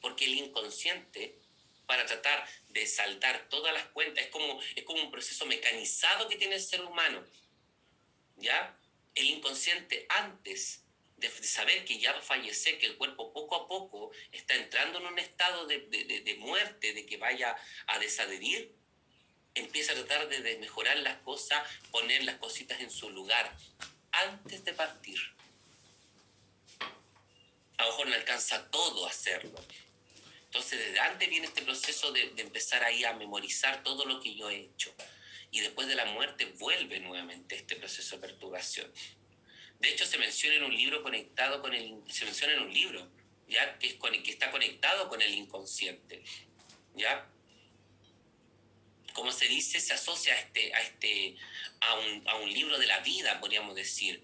porque el inconsciente, para tratar de saldar todas las cuentas, es como un proceso mecanizado que tiene el ser humano, ¿ya? El inconsciente, antes de saber que ya va a fallecer, que el cuerpo poco a poco está entrando en un estado de muerte, de que vaya a desadherir, empieza a tratar de mejorar las cosas, poner las cositas en su lugar, antes de partir. A lo mejor no alcanza todo a hacerlo. Entonces, desde antes viene este proceso de empezar ahí a memorizar todo lo que yo he hecho. Y después de la muerte vuelve nuevamente este proceso de perturbación. De hecho, se menciona en un libro ¿ya? Que está conectado con el inconsciente, ¿ya? Como se dice, se asocia a un libro de la vida, podríamos decir,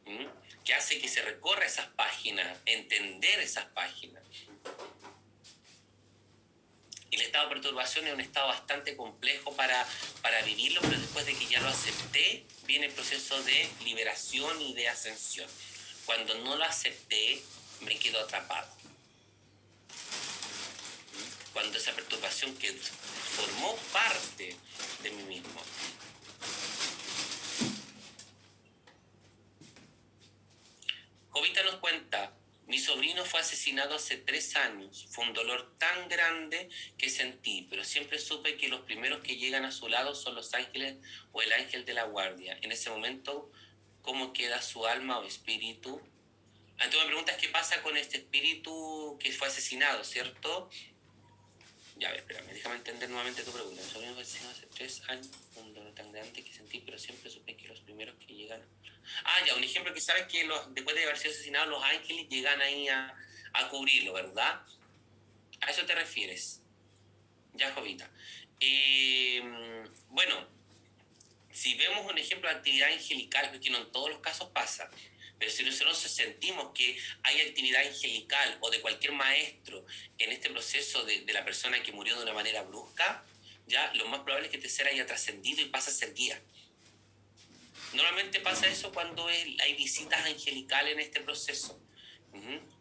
¿m? Que hace que se recorra esas páginas, entender esas páginas. Y el estado de perturbación es un estado bastante complejo para vivirlo, pero después de que ya lo acepté, viene el proceso de liberación y de ascensión. Cuando no lo acepté, me quedo atrapado. Cuando esa perturbación que formó parte de mí mismo. Jovita nos cuenta: mi sobrino fue asesinado hace 3 años. Fue un dolor tan grande que sentí, pero siempre supe que los primeros que llegan a su lado son los ángeles o el ángel de la guardia. En ese momento, ¿cómo queda su alma o espíritu? Tú me preguntas qué pasa con este espíritu que fue asesinado, ¿cierto? Ya, a ver, espérame, déjame entender nuevamente tu pregunta. Mi sobrino fue asesinado hace 3 años. Un dolor tan grande que sentí, pero siempre supe que los primeros que llegan... ya, un ejemplo que sabes que después de haber sido asesinado, los ángeles llegan ahí a cubrirlo, ¿verdad? ¿A eso te refieres? Ya, Jovita. Bueno, si vemos un ejemplo de actividad angelical, porque no en todos los casos pasa, pero si nosotros sentimos que hay actividad angelical o de cualquier maestro en este proceso de la persona que murió de una manera brusca, ya lo más probable es que este ser haya trascendido y pasa a ser guía. Normalmente pasa eso cuando hay visitas angelicales en este proceso.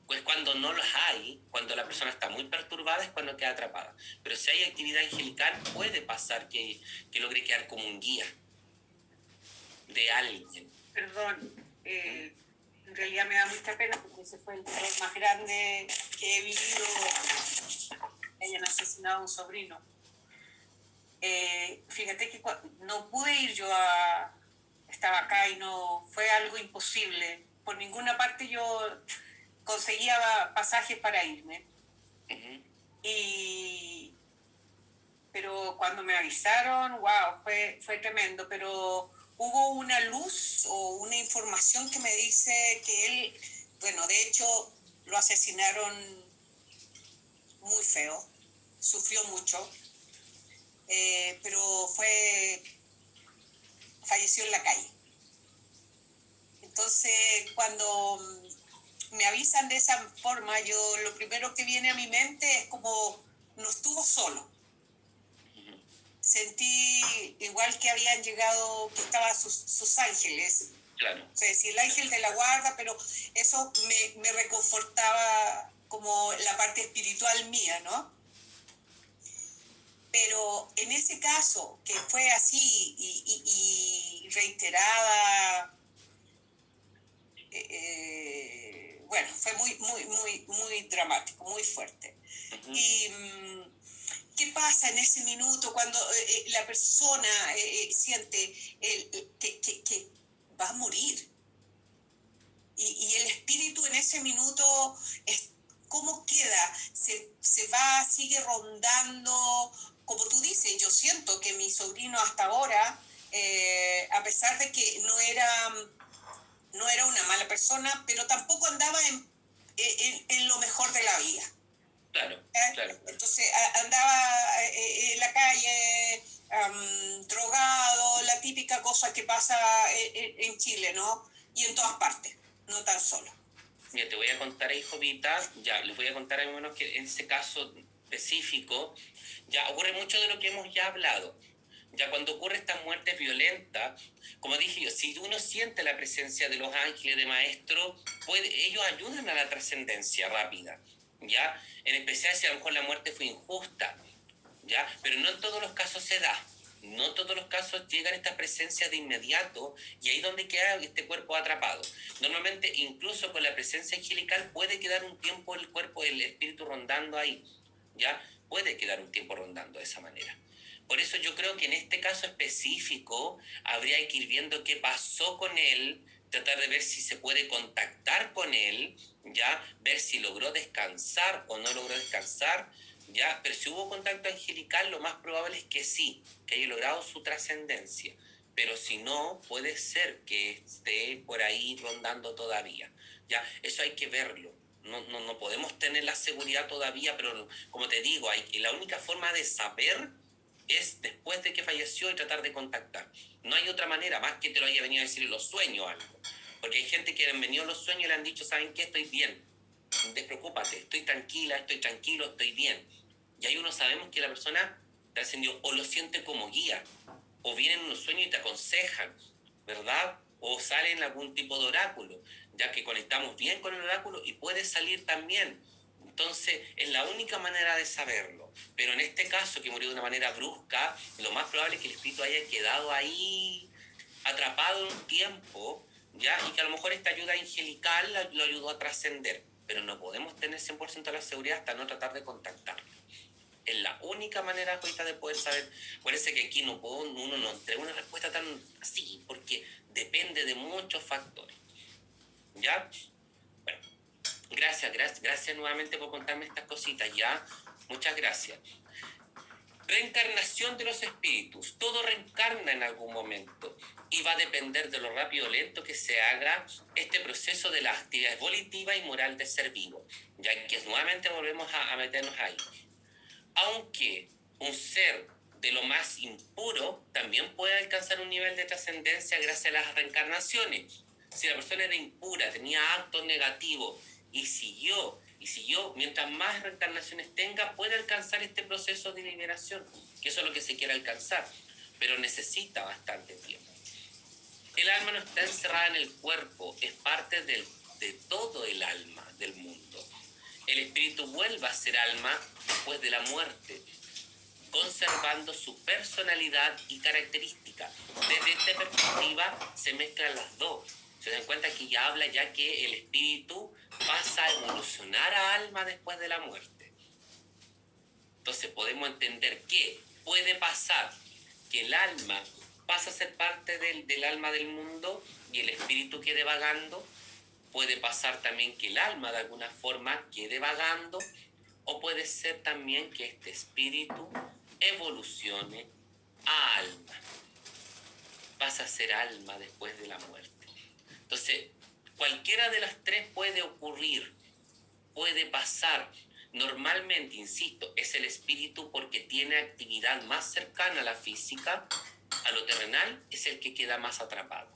Pues cuando no los hay, cuando la persona está muy perturbada, es cuando queda atrapada. Pero si hay actividad angelical, puede pasar que logre quedar como un guía de alguien. Perdón, en realidad me da mucha pena porque ese fue el terror más grande que he vivido, que hayan asesinado a un sobrino. Fíjate que no pude ir yo estaba acá y no fue algo imposible. Por ninguna parte yo conseguía pasajes para irme. Pero cuando me avisaron, wow, fue tremendo. Pero hubo una luz o una información que me dice que él, bueno, de hecho lo asesinaron muy feo, sufrió mucho, pero falleció en la calle. Entonces, cuando me avisan de esa forma, lo primero que viene a mi mente es como, no estuvo solo. Sentí igual que habían llegado, que estaban sus ángeles. Claro. O sea, decir, el ángel de la guarda, pero eso me reconfortaba como la parte espiritual mía, ¿no? Pero en ese caso, que fue así y reiterada, bueno, fue muy dramático, muy fuerte. Y ¿qué pasa en ese minuto cuando la persona siente que va a morir? Y el espíritu en ese minuto, ¿cómo queda? Se va, sigue rondando. Como tú dices, yo siento que mi sobrino hasta ahora, a pesar de que no era una mala persona, pero tampoco andaba en lo mejor de la vida. Claro, claro. Entonces andaba en la calle, drogado, la típica cosa que pasa en Chile, ¿no? Y en todas partes, no tan solo. Mira, te voy a contar ahí, Jovita, ya les voy a contar al menos que en ese caso específico ya ocurre mucho de lo que hemos ya hablado. Ya cuando ocurre esta muerte violenta, como dije yo, si uno siente la presencia de los ángeles de maestro, ellos ayudan a la trascendencia rápida. ¿ya? En especial si a lo mejor la muerte fue injusta, ¿ya? Pero no en todos los casos se da. No todos los casos llegan estas presencias de inmediato y ahí es donde queda este cuerpo atrapado. Normalmente, incluso con la presencia angelical, puede quedar un tiempo el cuerpo, el espíritu rondando ahí, ¿ya? Puede quedar un tiempo rondando de esa manera. Por eso yo creo que en este caso específico habría que ir viendo qué pasó con él, tratar de ver si se puede contactar con él, ¿ya? Ver si logró descansar o no logró descansar, ¿ya? Pero si hubo contacto angelical, lo más probable es que sí, que haya logrado su trascendencia. Pero si no, puede ser que esté por ahí rondando todavía, ¿ya? Eso hay que verlo. No podemos tener la seguridad todavía, pero como te digo, la única forma de saber es después de que falleció y tratar de contactar. No hay otra manera, más que te lo haya venido a decir en los sueños algo. Porque hay gente que han venido en los sueños y le han dicho, ¿saben qué? Estoy bien. Despreocúpate, estoy tranquila, estoy tranquilo, estoy bien. Y ahí uno sabemos que la persona te ascendió o lo siente como guía, o vienen unos sueños y te aconsejan, ¿verdad? O salen algún tipo de oráculo, ya que conectamos bien con el oráculo y puede salir también. Entonces, es la única manera de saberlo. Pero en este caso, que murió de una manera brusca, lo más probable es que el espíritu haya quedado ahí atrapado en un tiempo, ¿ya? Y que a lo mejor esta ayuda angelical lo ayudó a trascender. Pero no podemos tener 100% la seguridad hasta no tratar de contactarlo. Es la única manera ahorita de poder saber. Parece que aquí uno no entrega una respuesta tan así, porque depende de muchos factores. ¿Ya? Bueno, gracias nuevamente por contarme estas cositas, ¿ya? Muchas gracias. Reencarnación de los espíritus. Todo reencarna en algún momento y va a depender de lo rápido o lento que se haga este proceso de las actividades volitiva y moral de ser vivo. Ya que nuevamente volvemos a meternos ahí. Aunque un ser de lo más impuro también puede alcanzar un nivel de trascendencia gracias a las reencarnaciones. Si la persona era impura, tenía actos negativos y siguió, mientras más reencarnaciones tenga, puede alcanzar este proceso de liberación, que eso es lo que se quiere alcanzar, pero necesita bastante tiempo. El alma no está encerrada en el cuerpo, es parte de todo el alma del mundo. El espíritu vuelve a ser alma después de la muerte, conservando su personalidad y característica. Desde esta perspectiva se mezclan las dos. Se dan cuenta que ya habla ya que el espíritu pasa a evolucionar a alma después de la muerte. Entonces podemos entender que puede pasar que el alma pasa a ser parte del alma del mundo y el espíritu quede vagando. Puede pasar también que el alma de alguna forma quede vagando, o puede ser también que este espíritu evolucione a alma. Pasa a ser alma después de la muerte. Entonces, cualquiera de las tres puede ocurrir, puede pasar. Normalmente, insisto, es el espíritu porque tiene actividad más cercana a la física, a lo terrenal, es el que queda más atrapado.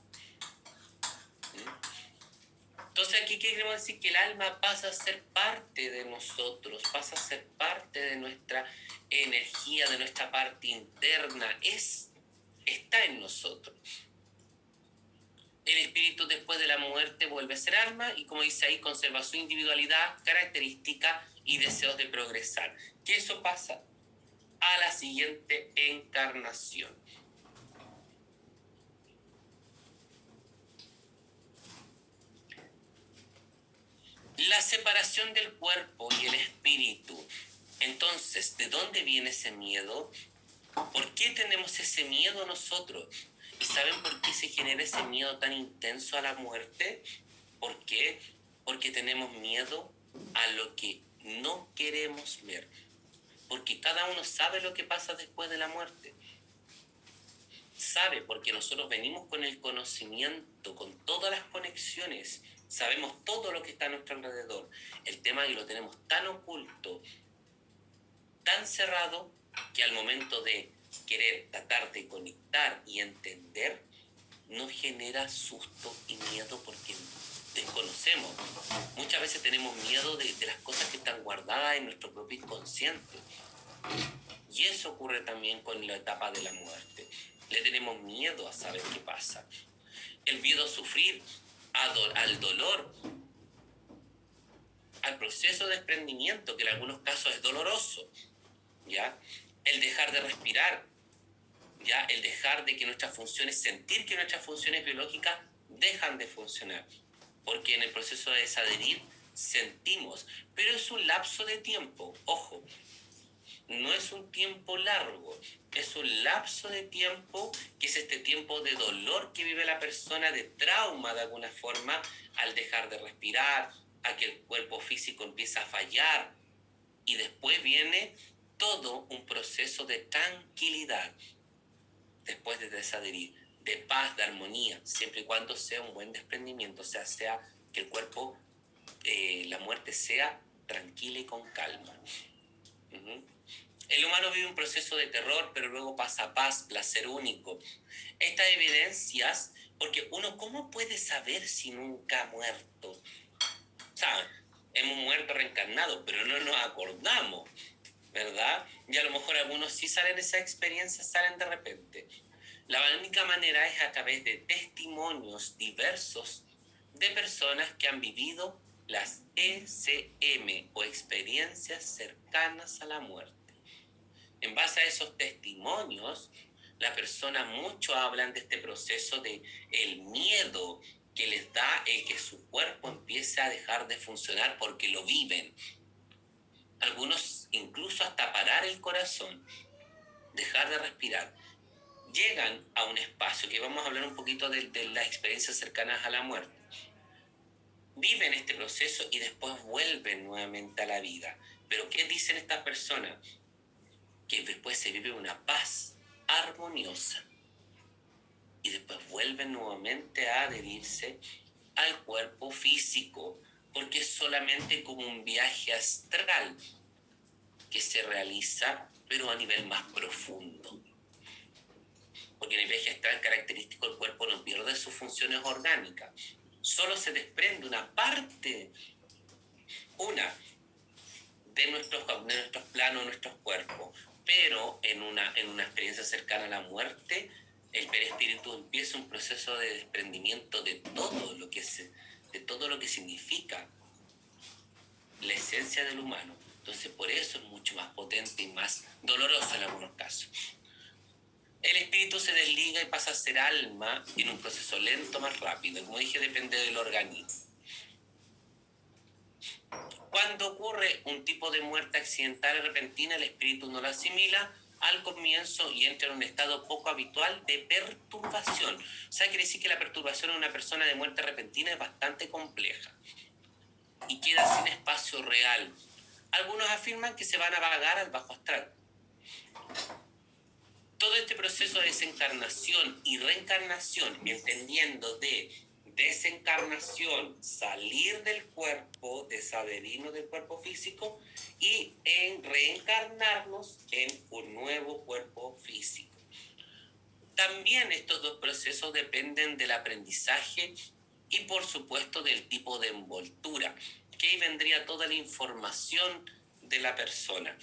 Entonces aquí queremos decir que el alma pasa a ser parte de nosotros, pasa a ser parte de nuestra energía, de nuestra parte interna, está en nosotros. El espíritu después de la muerte vuelve a ser alma y, como dice ahí, conserva su individualidad, característica y deseos de progresar. Que eso pasa a la siguiente encarnación. La separación del cuerpo y el espíritu. Entonces, ¿de dónde viene ese miedo? ¿Por qué tenemos ese miedo nosotros? ¿Y saben por qué se genera ese miedo tan intenso a la muerte? ¿Por qué? Porque tenemos miedo a lo que no queremos ver. Porque cada uno sabe lo que pasa después de la muerte. Sabe, porque nosotros venimos con el conocimiento, con todas las conexiones. Sabemos todo lo que está a nuestro alrededor. El tema es que lo tenemos tan oculto, tan cerrado, que al momento de querer tratar de conectar y entender, nos genera susto y miedo porque desconocemos. Muchas veces tenemos miedo de las cosas que están guardadas en nuestro propio inconsciente. Y eso ocurre también con la etapa de la muerte. Le tenemos miedo a saber qué pasa. El miedo a sufrir, al dolor, al proceso de desprendimiento, que en algunos casos es doloroso, ¿ya? El dejar de respirar, ¿ya? El dejar de que nuestras funciones, sentir que nuestras funciones biológicas dejan de funcionar, porque en el proceso de desadherir sentimos, pero es un lapso de tiempo, ojo, no es un tiempo largo, es un lapso de tiempo que es este tiempo de dolor que vive la persona, de trauma de alguna forma, al dejar de respirar, a que el cuerpo físico empieza a fallar, y después viene todo un proceso de tranquilidad, después de desadherir, de paz, de armonía, siempre y cuando sea un buen desprendimiento, o sea, sea que el cuerpo, la muerte sea tranquila y con calma. Uh-huh. El humano vive un proceso de terror, pero luego pasa a paz, placer único. Estas evidencias, porque uno, ¿cómo puede saber si nunca ha muerto? O sea, hemos muerto reencarnados, pero no nos acordamos, ¿verdad? Y a lo mejor algunos sí salen de esa experiencia, salen de repente. La única manera es a través de testimonios diversos de personas que han vivido las ECM o experiencias cercanas a la muerte. En base a esos testimonios, la persona, muchos hablan de este proceso de el miedo que les da el que su cuerpo empiece a dejar de funcionar porque lo viven. Algunos incluso hasta parar el corazón, dejar de respirar. Llegan a un espacio, que vamos a hablar un poquito de las experiencias cercanas a la muerte. Viven este proceso y después vuelven nuevamente a la vida. Pero ¿qué dicen estas personas? Que después se vive una paz armoniosa y después vuelven nuevamente a adherirse al cuerpo físico, porque es solamente como un viaje astral que se realiza, pero a nivel más profundo. Porque en el viaje astral característico el cuerpo no pierde sus funciones orgánicas, solo se desprende una parte, de nuestros planos, nuestros cuerpos, pero en una experiencia cercana a la muerte, el perispíritu empieza un proceso de desprendimiento de todo lo que significa la esencia del humano. Entonces, por eso es mucho más potente y más doloroso en algunos casos. El espíritu se desliga y pasa a ser alma en un proceso lento, más rápido. Como dije, depende del organismo. Cuando ocurre un tipo de muerte accidental y repentina, el espíritu no lo asimila al comienzo y entra en un estado poco habitual de perturbación. O sea, quiere decir que la perturbación en una persona de muerte repentina es bastante compleja y queda sin espacio real. Algunos afirman que se van a vagar al bajo astral. Todo este proceso de desencarnación y reencarnación, entendiendo de desencarnación, salir del cuerpo, desadherirnos del cuerpo físico y en reencarnarnos en un nuevo cuerpo físico. También estos dos procesos dependen del aprendizaje y por supuesto del tipo de envoltura, que ahí vendría toda la información de la persona.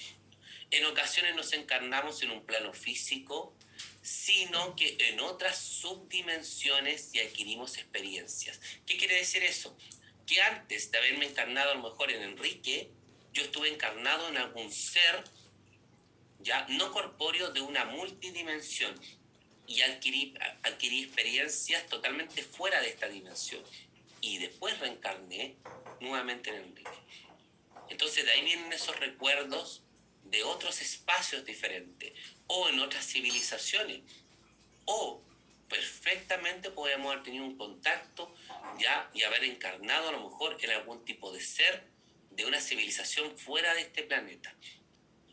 En ocasiones nos encarnamos en un plano físico, sino que en otras subdimensiones y adquirimos experiencias. ¿Qué quiere decir eso? Que antes de haberme encarnado a lo mejor en Enrique, yo estuve encarnado en algún ser ya no corpóreo de una multidimensión y adquirí experiencias totalmente fuera de esta dimensión. Y después reencarné nuevamente en Enrique. Entonces de ahí vienen esos recuerdos de otros espacios diferentes o en otras civilizaciones, o perfectamente podemos haber tenido un contacto ya y haber encarnado a lo mejor en algún tipo de ser de una civilización fuera de este planeta.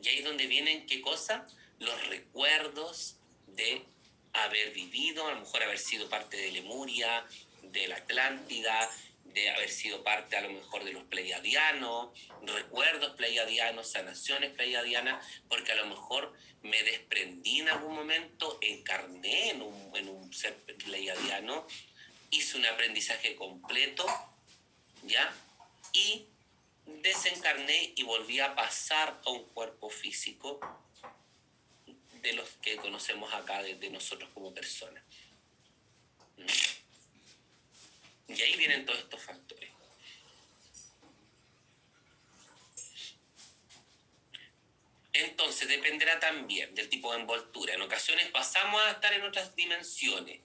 Y ahí es donde vienen, ¿qué cosa? Los recuerdos de haber vivido, a lo mejor haber sido parte de Lemuria, de la Atlántida, de haber sido parte a lo mejor de los pleiadianos, recuerdos pleiadianos, sanaciones pleiadianas, porque a lo mejor me desprendí en algún momento, encarné en un ser pleiadiano, hice un aprendizaje completo, ¿ya? Y desencarné y volví a pasar a un cuerpo físico de los que conocemos acá de nosotros como personas. Y ahí vienen todos estos factores. Entonces dependerá también del tipo de envoltura. En ocasiones pasamos a estar en otras dimensiones.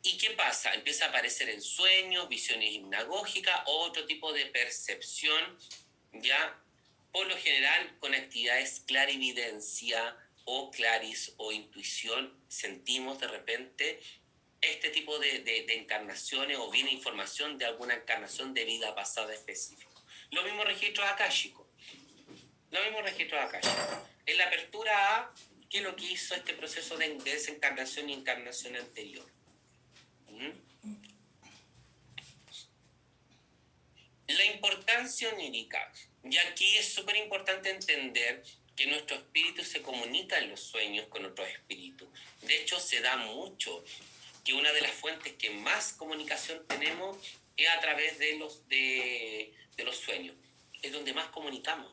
¿Y qué pasa? Empieza a aparecer en sueños, visiones hipnagógicas o otro tipo de percepción, ya por lo general con actividades clarividencia o claris o intuición, sentimos de repente este tipo de encarnaciones o viene información de alguna encarnación de vida pasada específica. Los mismos registros akáshicos. En la apertura A, ¿qué es lo que hizo este proceso de desencarnación y encarnación anterior? La importancia onírica. Y aquí es súper importante entender que nuestro espíritu se comunica en los sueños con otros espíritus. De hecho, se da mucho que una de las fuentes que más comunicación tenemos es a través de los sueños. Es donde más comunicamos.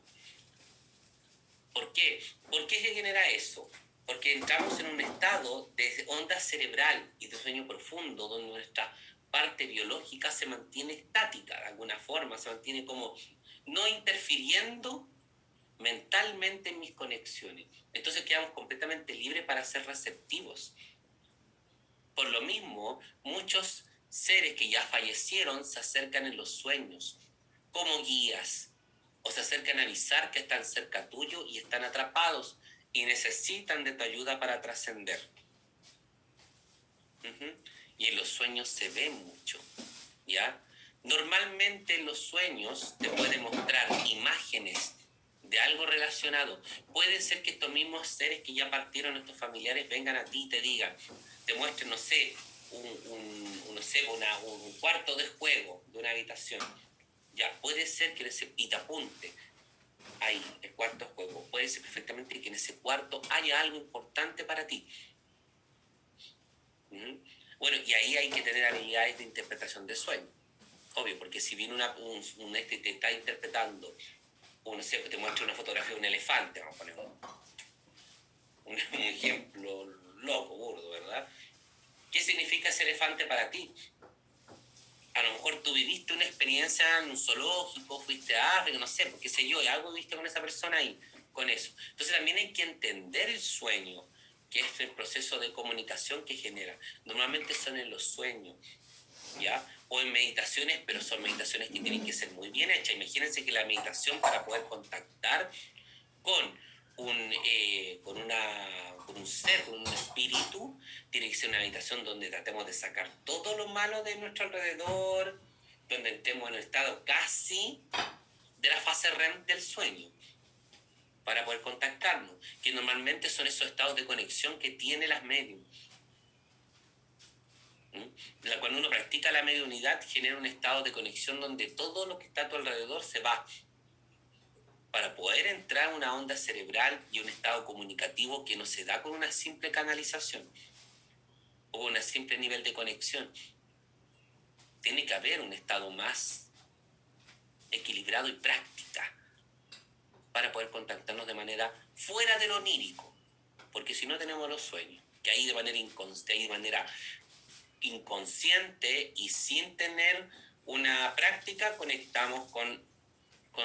¿Por qué? ¿Por qué se genera eso? Porque entramos en un estado de onda cerebral y de sueño profundo donde nuestra parte biológica se mantiene estática de alguna forma, se mantiene como no interfiriendo mentalmente en mis conexiones. Entonces quedamos completamente libres para ser receptivos. Por lo mismo, muchos seres que ya fallecieron se acercan en los sueños como guías o se acercan a avisar que están cerca tuyo y están atrapados y necesitan de tu ayuda para trascender. Y en los sueños se ve mucho, ¿ya? Normalmente en los sueños te pueden mostrar imágenes de algo relacionado. Puede ser que estos mismos seres que ya partieron, nuestros familiares, vengan a ti y te digan, te muestren, no sé, un cuarto de juego de una habitación. Ya, puede ser que y te apunte ahí, el cuarto de juego. Puede ser perfectamente que en ese cuarto haya algo importante para ti. Bueno, y ahí hay que tener habilidades de interpretación de sueño. Obvio, porque si viene te está interpretando, no sé, te muestra una fotografía de un elefante, vamos a poner un ejemplo loco, burdo, ¿verdad? ¿Qué significa ese elefante para ti? A lo mejor tú viviste una experiencia en un zoológico, fuiste a África, no sé, qué sé yo, y algo viste con esa persona ahí, con eso. Entonces también hay que entender el sueño, que es el proceso de comunicación que genera. Normalmente son en los sueños, ¿ya? O en meditaciones, pero son meditaciones que tienen que ser muy bien hechas. Imagínense que la meditación para poder contactar con con un ser, con un espíritu, tiene que ser una meditación donde tratemos de sacar todo lo malo de nuestro alrededor, donde entremos en un estado casi de la fase REM del sueño, para poder contactarnos, que normalmente son esos estados de conexión que tiene las medium. Cuando uno practica la mediunidad, genera un estado de conexión donde todo lo que está a tu alrededor se va, para poder entrar en una onda cerebral y un estado comunicativo que no se da con una simple canalización o un simple nivel de conexión. Tiene que haber un estado más equilibrado y práctica para poder contactarnos de manera fuera de lo onírico, porque si no tenemos los sueños, que ahí de manera inconsciente y sin tener una práctica conectamos con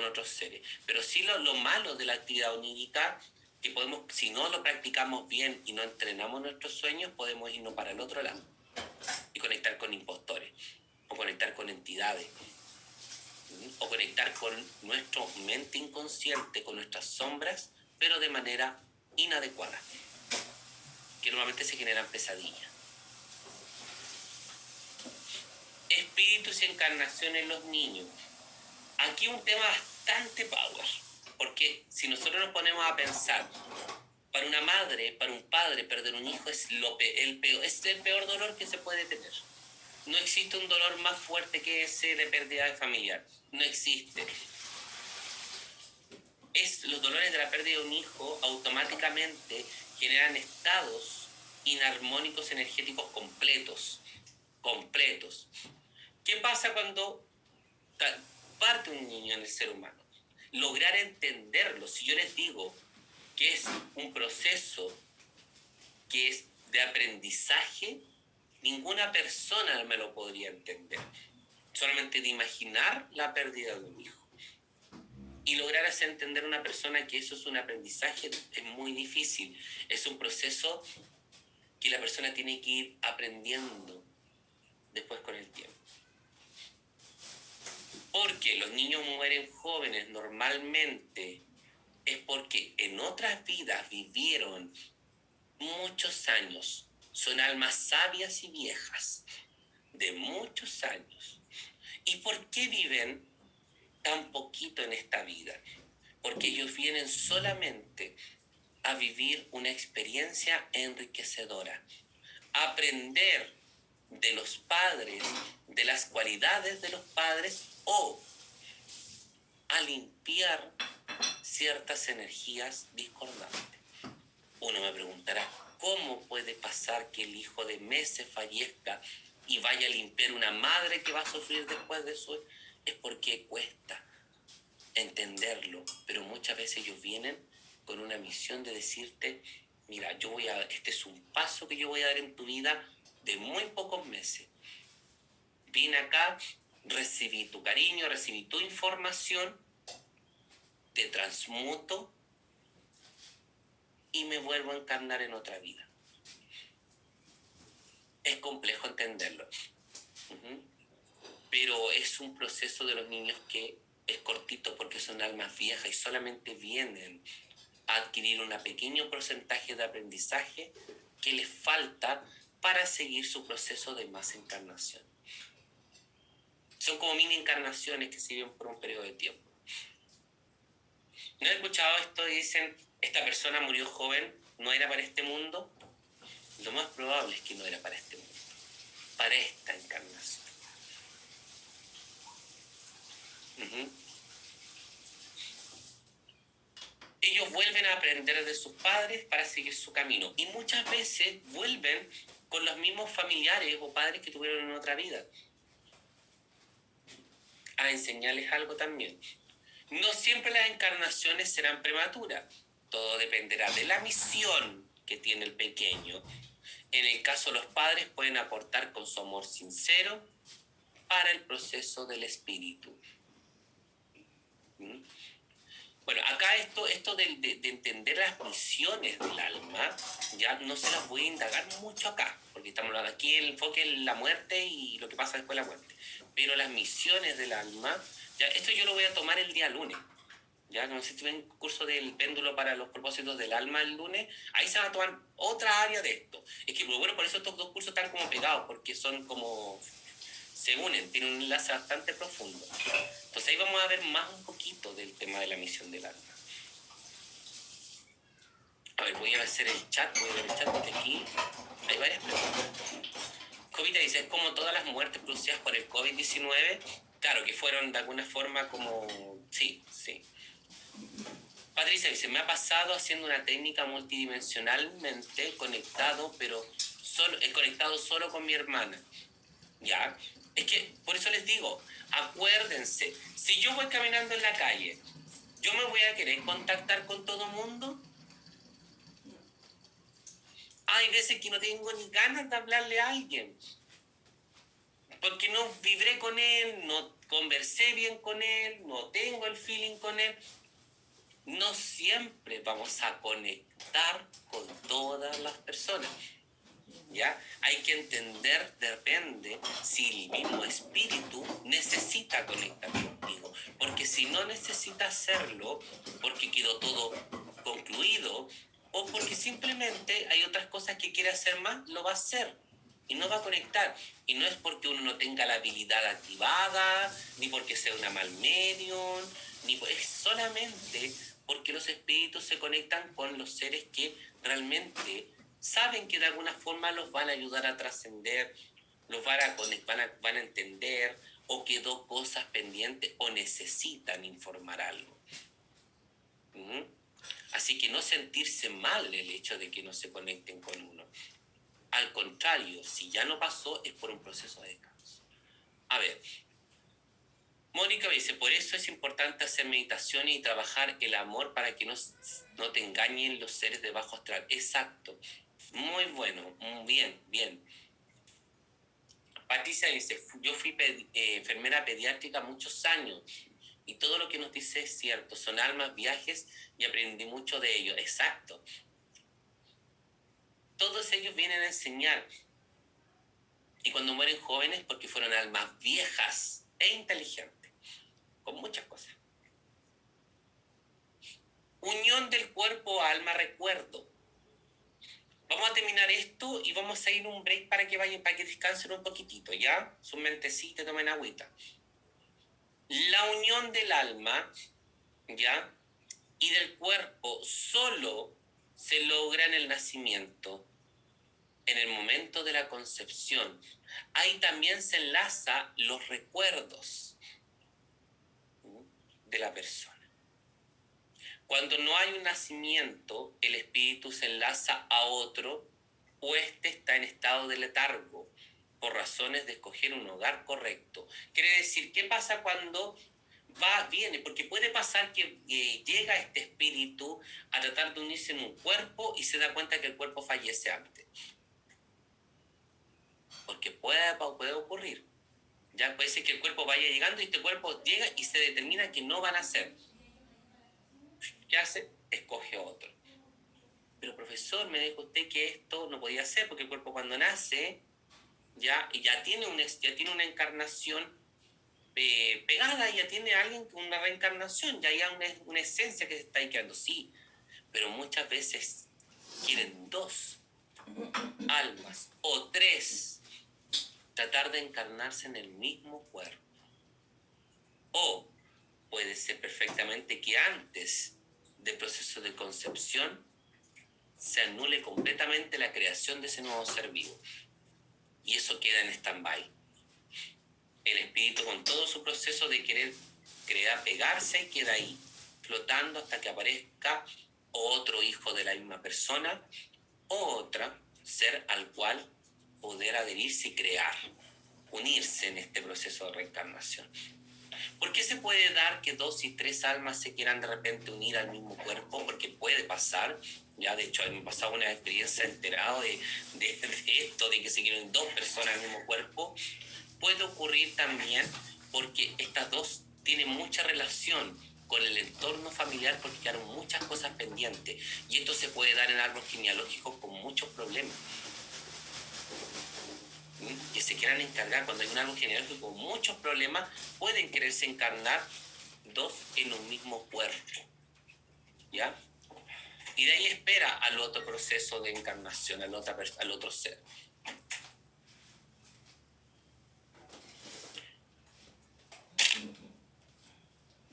otros seres. Pero sí lo malo de la actividad onírica, que podemos, si no lo practicamos bien y no entrenamos nuestros sueños, podemos irnos para el otro lado y conectar con impostores, o conectar con entidades, o conectar con nuestra mente inconsciente, con nuestras sombras, pero de manera inadecuada, que normalmente se generan pesadillas. Espíritus y encarnación en los niños. Aquí un tema bastante power, porque si nosotros nos ponemos a pensar, para una madre, para un padre, perder un hijo es el peor dolor que se puede tener. No existe un dolor más fuerte que ese de pérdida de familiar. No existe. Los dolores de la pérdida de un hijo automáticamente generan estados inarmónicos energéticos completos. ¿Qué pasa cuando parte un niño en el ser humano? Lograr entenderlo. Si yo les digo que es un proceso que es de aprendizaje, ninguna persona me lo podría entender. Solamente de imaginar la pérdida de un hijo. Y lograr hacer entender a una persona que eso es un aprendizaje es muy difícil. Es un proceso que la persona tiene que ir aprendiendo después con el tiempo. Porque los niños mueren jóvenes normalmente es porque en otras vidas vivieron muchos años. Son almas sabias y viejas, de muchos años. ¿Y por qué viven tan poquito en esta vida? Porque ellos vienen solamente a vivir una experiencia enriquecedora, aprender de los padres, de las cualidades de los padres, o a limpiar ciertas energías discordantes. Uno me preguntará, ¿cómo puede pasar que el hijo de meses fallezca y vaya a limpiar una madre que va a sufrir después de eso? Es porque cuesta entenderlo, pero muchas veces ellos vienen con una misión de decirte, mira, este es un paso que yo voy a dar en tu vida de muy pocos meses. Vine acá, recibí tu cariño, recibí tu información, te transmuto y me vuelvo a encarnar en otra vida. Es complejo entenderlo. Pero es un proceso de los niños que es cortito porque son almas viejas y solamente vienen a adquirir un pequeño porcentaje de aprendizaje que les falta para seguir su proceso de más encarnación. Son como mini encarnaciones que sirven por un periodo de tiempo. ¿No he escuchado esto y dicen, esta persona murió joven, no era para este mundo? Lo más probable es que no era para este mundo, para esta encarnación. Ellos vuelven a aprender de sus padres para seguir su camino. Y muchas veces vuelven con los mismos familiares o padres que tuvieron en otra vida, a enseñarles algo también. No siempre las encarnaciones serán prematuras. Todo dependerá de la misión que tiene el pequeño. En el caso de los padres pueden aportar con su amor sincero para el proceso del espíritu. Bueno, acá esto de entender las misiones del alma, ya no se las voy a indagar mucho acá, porque estamos hablando aquí, el enfoque en la muerte y lo que pasa después de la muerte. Pero las misiones del alma, ya esto yo lo voy a tomar el día lunes. Ya, no sé si ven curso del péndulo para los propósitos del alma el lunes, ahí se va a tomar otra área de esto. Es que, bueno, por eso estos dos cursos están como pegados, porque son como, se unen, tienen un enlace bastante profundo. Entonces ahí vamos a ver más un poquito del tema de la misión del alma. A ver, voy a hacer el chat, voy a ver el chat porque aquí hay varias preguntas. Jovita dice, ¿es como todas las muertes producidas por el COVID-19? Claro, que fueron de alguna forma como, sí. Patricia dice, me ha pasado haciendo una técnica multidimensionalmente conectado, pero conectado solo con mi hermana. ¿Ya? Es que, por eso les digo, acuérdense, si yo voy caminando en la calle, ¿yo me voy a querer contactar con todo el mundo? Hay veces que no tengo ni ganas de hablarle a alguien, porque no vibré con él, no conversé bien con él, no tengo el feeling con él. No siempre vamos a conectar con todas las personas, ¿ya? Hay que entender, depende, si el mismo espíritu necesita conectar contigo, porque si no necesita hacerlo, porque quedó todo concluido, o porque simplemente hay otras cosas que quiere hacer más, lo va a hacer y no va a conectar. Y no es porque uno no tenga la habilidad activada, ni porque sea una mal medium, es solamente porque los espíritus se conectan con los seres que realmente saben que de alguna forma los van a ayudar a trascender, los van a entender, o quedó cosas pendientes o necesitan informar algo. Así que no sentirse mal el hecho de que no se conecten con uno. Al contrario, si ya no pasó, es por un proceso de descanso. A ver, Mónica dice, por eso es importante hacer meditaciones y trabajar el amor para que no te engañen los seres de bajo astral. Exacto. Muy bueno, bien. Patricia dice, yo fui enfermera pediátrica muchos años Y todo lo que nos dice es cierto, son almas, viajes, y aprendí mucho de ellos, exacto. Todos ellos vienen a enseñar. Y cuando mueren jóvenes, porque fueron almas viejas e inteligentes, con muchas cosas. Unión del cuerpo, alma, recuerdo. Vamos a terminar esto y vamos a ir un break para que vayan, para que descansen un poquitito, ¿ya? Su mentecita, tomen agüita. La unión del alma, ¿ya? Y del cuerpo solo se logra en el nacimiento, en el momento de la concepción. Ahí también se enlaza los recuerdos de la persona. Cuando no hay un nacimiento, el espíritu se enlaza a otro o este está en estado de letargo por razones de escoger un hogar correcto. Quiere decir, ¿qué pasa cuando viene? Porque puede pasar que llega este espíritu a tratar de unirse en un cuerpo y se da cuenta que el cuerpo fallece antes. Porque puede ocurrir. Ya puede ser que el cuerpo vaya llegando y este cuerpo llega y se determina que no van a ser. ¿Qué hace? Escoge otro. Pero profesor, me dijo usted que esto no podía ser porque el cuerpo cuando nace ya tiene una encarnación pegada, ya tiene alguien con una reencarnación, ya hay una esencia que se está ahí quedando, sí, pero muchas veces quieren dos almas o tres tratar de encarnarse en el mismo cuerpo. O puede ser perfectamente que antes del proceso de concepción se anule completamente la creación de ese nuevo ser vivo. Y eso queda en stand-by. El espíritu con todo su proceso de querer crear, pegarse, queda ahí, flotando hasta que aparezca otro hijo de la misma persona o otro ser al cual poder adherirse y crear, unirse en este proceso de reencarnación. ¿Por qué se puede dar que 2 y 3 almas se quieran de repente unir al mismo cuerpo? Porque puede pasar, ya de hecho me ha pasado una experiencia enterado de esto, de que se quieren 2 personas al mismo cuerpo. Puede ocurrir también porque estas dos tienen mucha relación con el entorno familiar porque quedaron muchas cosas pendientes y esto se puede dar en árboles genealógicos con muchos problemas. Que se quieran encargar cuando hay un árbol genealógico con muchos problemas, pueden quererse encarnar 2 en un mismo cuerpo, ¿ya? Y de ahí espera al otro proceso de encarnación, al otro ser.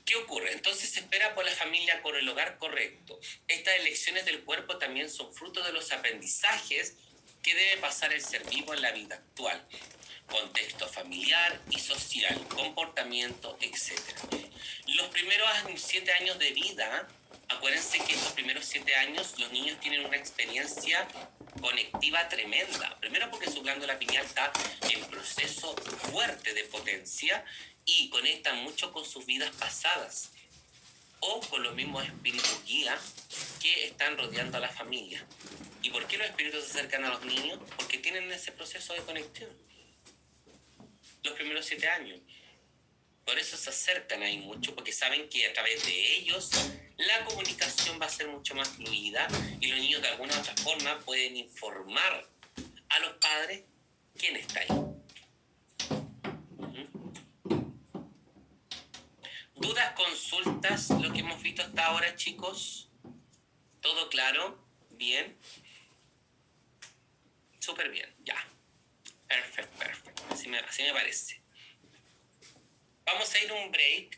¿Qué ocurre? Entonces se espera por la familia con el hogar correcto. Estas elecciones del cuerpo también son fruto de los aprendizajes que debe pasar el ser vivo en la vida actual. Contexto familiar y social, comportamiento, etc. Los primeros 7 años de vida, acuérdense que estos primeros 7 años los niños tienen una experiencia conectiva tremenda. Primero porque su glándula pineal está en proceso fuerte de potencia y conectan mucho con sus vidas pasadas o con los mismos espíritus guía que están rodeando a la familia. ¿Y por qué los espíritus se acercan a los niños? Porque tienen ese proceso de conexión. Los primeros 7 años. Por eso se acercan ahí mucho, porque saben que a través de ellos la comunicación va a ser mucho más fluida y los niños de alguna u otra forma pueden informar a los padres quién está ahí. ¿Dudas, consultas, lo que hemos visto hasta ahora, chicos? ¿Todo claro? ¿Bien? Súper bien, ya. Perfecto. Así me parece. Vamos a ir a un break,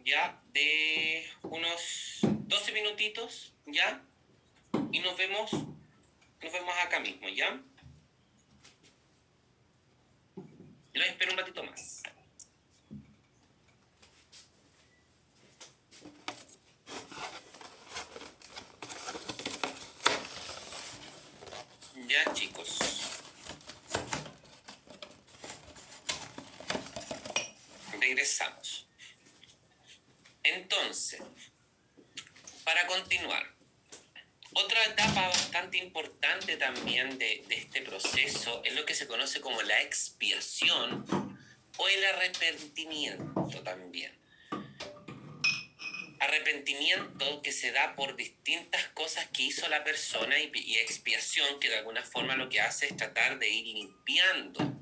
ya, de unos 12 minutitos, ya. Y nos vemos acá mismo, ¿ya? Los espero un ratito más. Ya, chicos. Regresamos. Entonces, para continuar, otra etapa bastante importante también de este proceso es lo que se conoce como la expiación o el arrepentimiento también. arrepentimiento que se da por distintas cosas que hizo la persona y expiación que de alguna forma lo que hace es tratar de ir limpiando,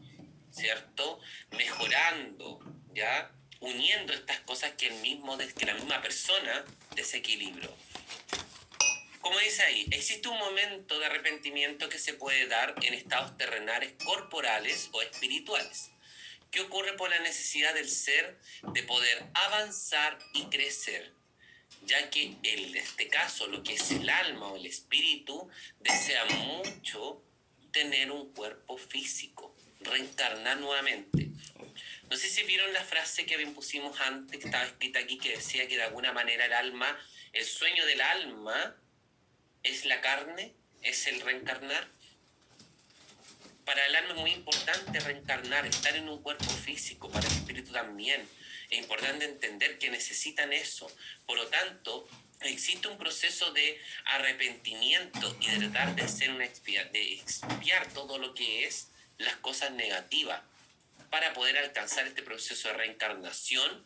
¿cierto? Mejorando, ¿ya? Uniendo estas cosas que que la misma persona desequilibró. Como dice ahí, existe un momento de arrepentimiento que se puede dar en estados terrenales, corporales o espirituales, que ocurre por la necesidad del ser de poder avanzar y crecer, ya que en este caso lo que es el alma o el espíritu desea mucho tener un cuerpo físico, reencarnar nuevamente. No sé si vieron la frase que pusimos antes, que estaba escrita aquí, que decía que de alguna manera el sueño del alma es la carne, es el reencarnar. Para el alma es muy importante reencarnar, estar en un cuerpo físico, para el espíritu también. Es importante entender que necesitan eso. Por lo tanto, existe un proceso de arrepentimiento y de tratar de hacer de expiar todo lo que es las cosas negativas para poder alcanzar este proceso de reencarnación,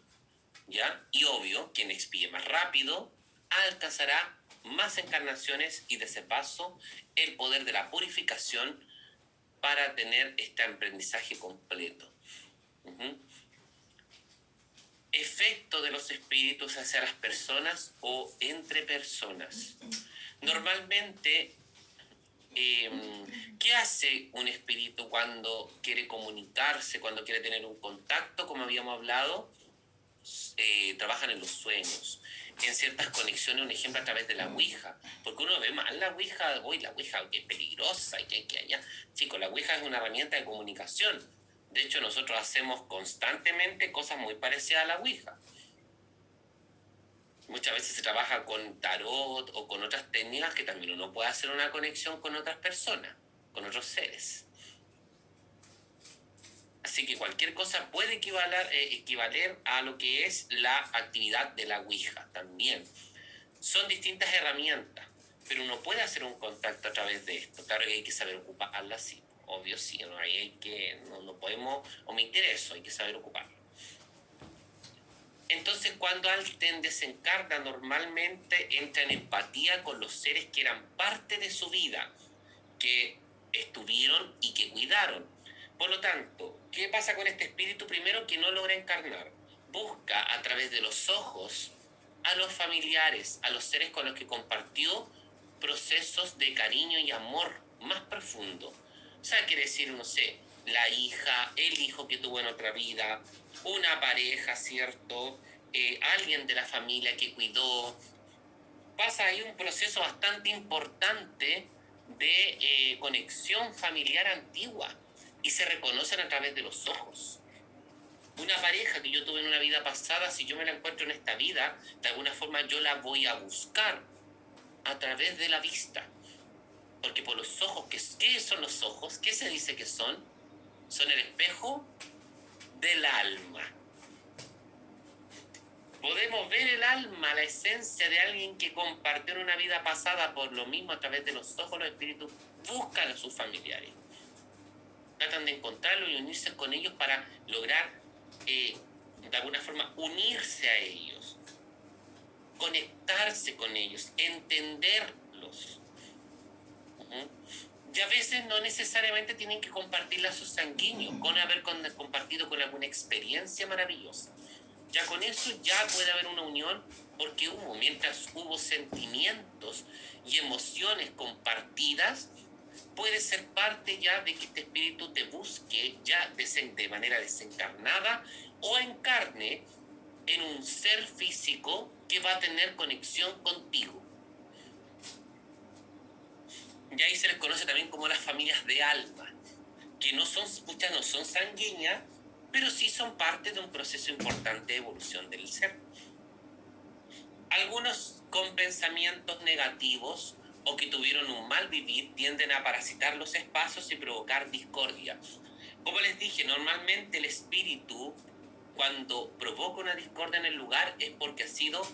¿ya? Y obvio, quien expíe más rápido alcanzará más encarnaciones y de ese paso el poder de la purificación para tener este aprendizaje completo. Efecto de los espíritus hacia las personas o entre personas. Normalmente, ¿qué hace un espíritu cuando quiere comunicarse, cuando quiere tener un contacto, como habíamos hablado? Trabajan en los sueños, en ciertas conexiones, un ejemplo a través de la Ouija, porque uno ve mal la Ouija, la Ouija es peligrosa, y que allá. Chicos, la Ouija es una herramienta de comunicación. De hecho, nosotros hacemos constantemente cosas muy parecidas a la Ouija. Muchas veces se trabaja con tarot o con otras técnicas que también uno puede hacer una conexión con otras personas, con otros seres. Así que cualquier cosa puede equivaler a lo que es la actividad de la Ouija también. Son distintas herramientas, pero uno puede hacer un contacto a través de esto. Claro que hay que saber ocuparla, sí. Obvio, sí. No podemos omitir eso, hay que saber ocuparlo. Entonces, cuando alguien desencarna, normalmente entra en empatía con los seres que eran parte de su vida, que estuvieron y que cuidaron. Por lo tanto, ¿qué pasa con este espíritu? Primero, que no logra encarnar. Busca a través de los ojos a los familiares, a los seres con los que compartió procesos de cariño y amor más profundo. O sea, quiere decir, no sé, la hija, el hijo que tuvo en otra vida, una pareja, ¿cierto? Alguien de la familia que cuidó. Pasa ahí un proceso bastante importante de conexión familiar antigua y se reconocen a través de los ojos. Una pareja que yo tuve en una vida pasada, si yo me la encuentro en esta vida, de alguna forma yo la voy a buscar a través de la vista. Porque por los ojos, ¿qué son los ojos? ¿Qué se dice que son? Son el espejo del alma. Podemos ver el alma, la esencia de alguien que compartió en una vida pasada. Por lo mismo, a través de los ojos, los espíritus buscan a sus familiares. Tratan de encontrarlos y unirse con ellos para lograr, de alguna forma, unirse a ellos, conectarse con ellos, entenderlos. Y a veces no necesariamente tienen que compartir lazos sanguíneos, con haber compartido con alguna experiencia maravillosa. Ya con eso ya puede haber una unión, porque mientras hubo sentimientos y emociones compartidas, puede ser parte ya de que este espíritu te busque ya de manera desencarnada o encarne en un ser físico que va a tener conexión contigo. Y ahí se les conoce también como las familias de alma, que no son sanguíneas, pero sí son parte de un proceso importante de evolución del ser. Algunos con pensamientos negativos o que tuvieron un mal vivir tienden a parasitar los espacios y provocar discordia. Como les dije, normalmente el espíritu, cuando provoca una discordia en el lugar, es porque ha sido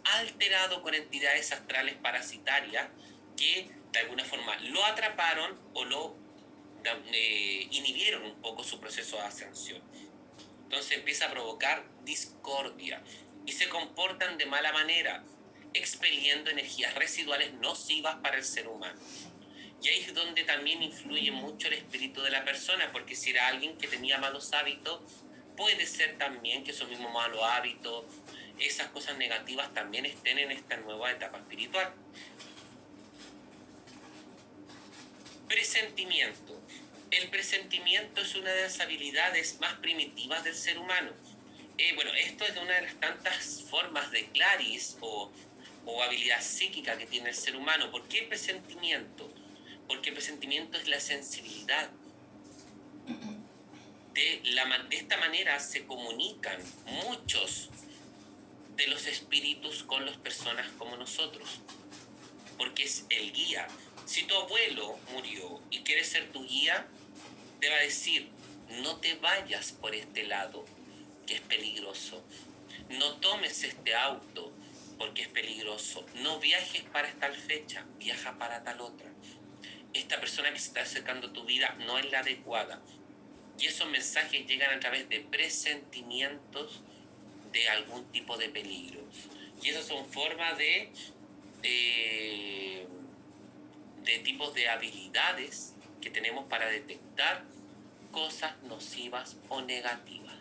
alterado con entidades astrales parasitarias que de alguna forma lo atraparon o lo inhibieron un poco su proceso de ascensión. Entonces empieza a provocar discordia. y se comportan de mala manera, expeliendo energías residuales nocivas para el ser humano. Y ahí es donde también influye mucho el espíritu de la persona, porque si era alguien que tenía malos hábitos, puede ser también que esos mismos malos hábitos, esas cosas negativas también estén en esta nueva etapa espiritual. Presentimiento. El presentimiento es una de las habilidades más primitivas del ser humano. Bueno, esto es una de las tantas formas de claris o habilidad psíquica que tiene el ser humano. ¿Por qué presentimiento? Porque el presentimiento es la sensibilidad. De esta manera se comunican muchos de los espíritus con las personas como nosotros, porque es el guía. Si tu abuelo murió y quiere ser tu guía, te va a decir, no te vayas por este lado, que es peligroso. No tomes este auto, porque es peligroso. No viajes para tal fecha, viaja para tal otra. Esta persona que se está acercando a tu vida no es la adecuada. Y esos mensajes llegan a través de presentimientos de algún tipo de peligro. Y esas son formas de tipos de habilidades que tenemos para detectar cosas nocivas o negativas.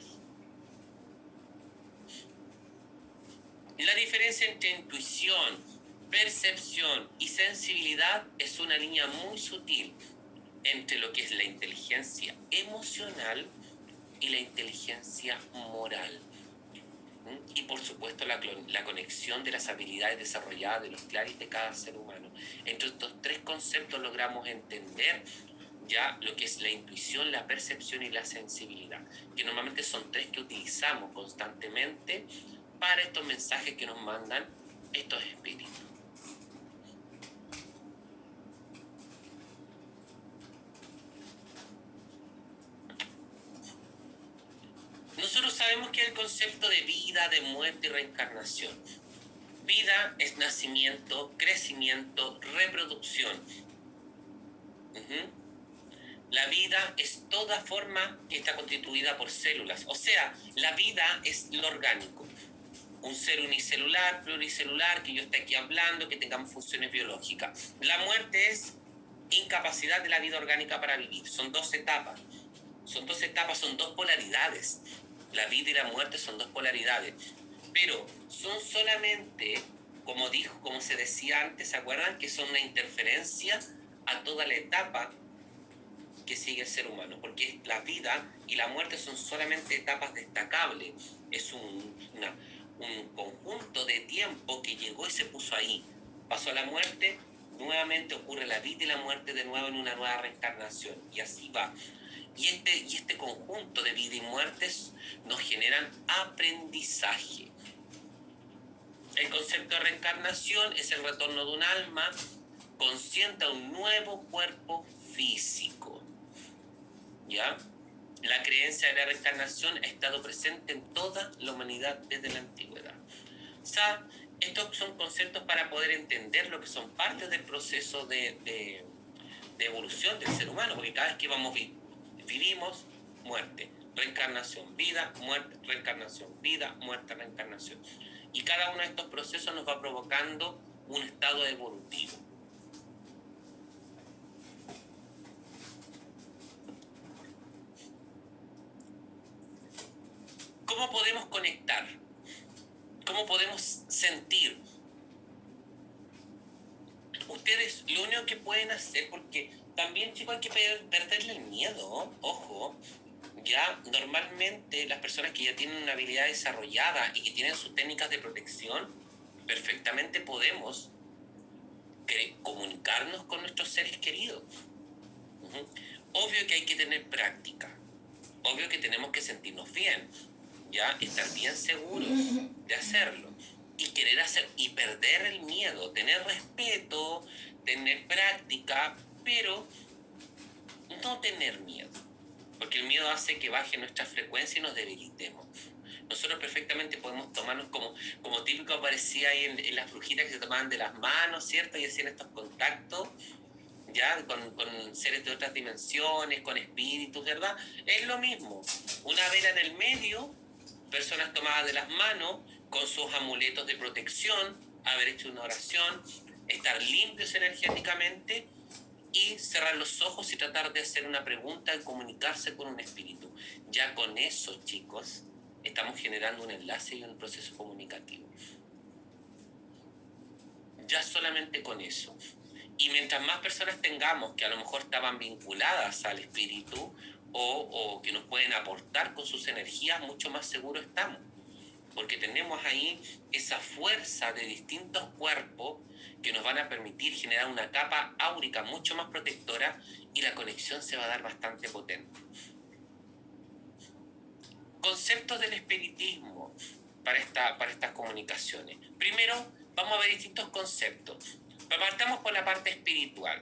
La diferencia entre intuición, percepción y sensibilidad es una línea muy sutil entre lo que es la inteligencia emocional y la inteligencia moral. Y por supuesto la conexión de las habilidades desarrolladas de los claris de cada ser humano. Entre estos tres conceptos logramos entender ya lo que es la intuición, la percepción y la sensibilidad, que normalmente son tres que utilizamos constantemente para estos mensajes que nos mandan estos espíritus. Nosotros sabemos que el concepto de vida, de muerte y reencarnación. Vida es nacimiento, crecimiento, reproducción. La vida es toda forma que está constituida por células. O sea, la vida es lo orgánico. Un ser unicelular, pluricelular, que yo esté aquí hablando, que tengamos funciones biológicas. La muerte es incapacidad de la vida orgánica para vivir. Son dos etapas. Son dos polaridades. La vida y la muerte son dos polaridades. Pero son solamente, como se decía antes, ¿se acuerdan? Que son una interferencia a toda la etapa que sigue el ser humano, porque la vida y la muerte son solamente etapas destacables. Es un conjunto de tiempo que llegó y se puso ahí. Pasó la muerte, nuevamente ocurre la vida y la muerte de nuevo en una nueva reencarnación, y así va. Y este conjunto de vida y muertes nos generan aprendizaje. El concepto de reencarnación es el retorno de un alma consciente a un nuevo cuerpo físico. ¿Ya? La creencia de la reencarnación ha estado presente en toda la humanidad desde la antigüedad. O sea, estos son conceptos para poder entender lo que son partes del proceso de evolución del ser humano, porque cada vez que vivimos, muerte, reencarnación, vida, muerte, reencarnación, vida, muerte, reencarnación. Y cada uno de estos procesos nos va provocando un estado evolutivo. ¿Cómo podemos conectar? ¿Cómo podemos sentir? Ustedes lo único que pueden hacer, porque también, chicos, hay que perderle el miedo, ojo. Ya normalmente las personas que ya tienen una habilidad desarrollada y que tienen sus técnicas de protección, perfectamente podemos comunicarnos con nuestros seres queridos. Obvio que hay que tener práctica, obvio que tenemos que sentirnos bien, ya estar bien seguros de hacerlo y querer hacer y perder el miedo, tener respeto, tener práctica, pero no tener miedo, porque el miedo hace que baje nuestra frecuencia y nos debilitemos. Nosotros perfectamente podemos tomarnos como típico aparecía ahí en las brujitas que se tomaban de las manos, ¿cierto? Y hacían estos contactos, ya, con seres de otras dimensiones, con espíritus, ¿verdad? Es lo mismo. Una vela en el medio, personas tomadas de las manos, con sus amuletos de protección, haber hecho una oración, estar limpios energéticamente y cerrar los ojos y tratar de hacer una pregunta y comunicarse con un espíritu. Ya con eso, chicos, estamos generando un enlace y un proceso comunicativo. Ya solamente con eso. Y mientras más personas tengamos que a lo mejor estaban vinculadas al espíritu o que nos pueden aportar con sus energías, mucho más seguros estamos. Porque tenemos ahí esa fuerza de distintos cuerpos que nos van a permitir generar una capa áurica mucho más protectora y la conexión se va a dar bastante potente. Conceptos del espiritismo para estas comunicaciones. Primero, vamos a ver distintos conceptos. Partamos por la parte espiritual.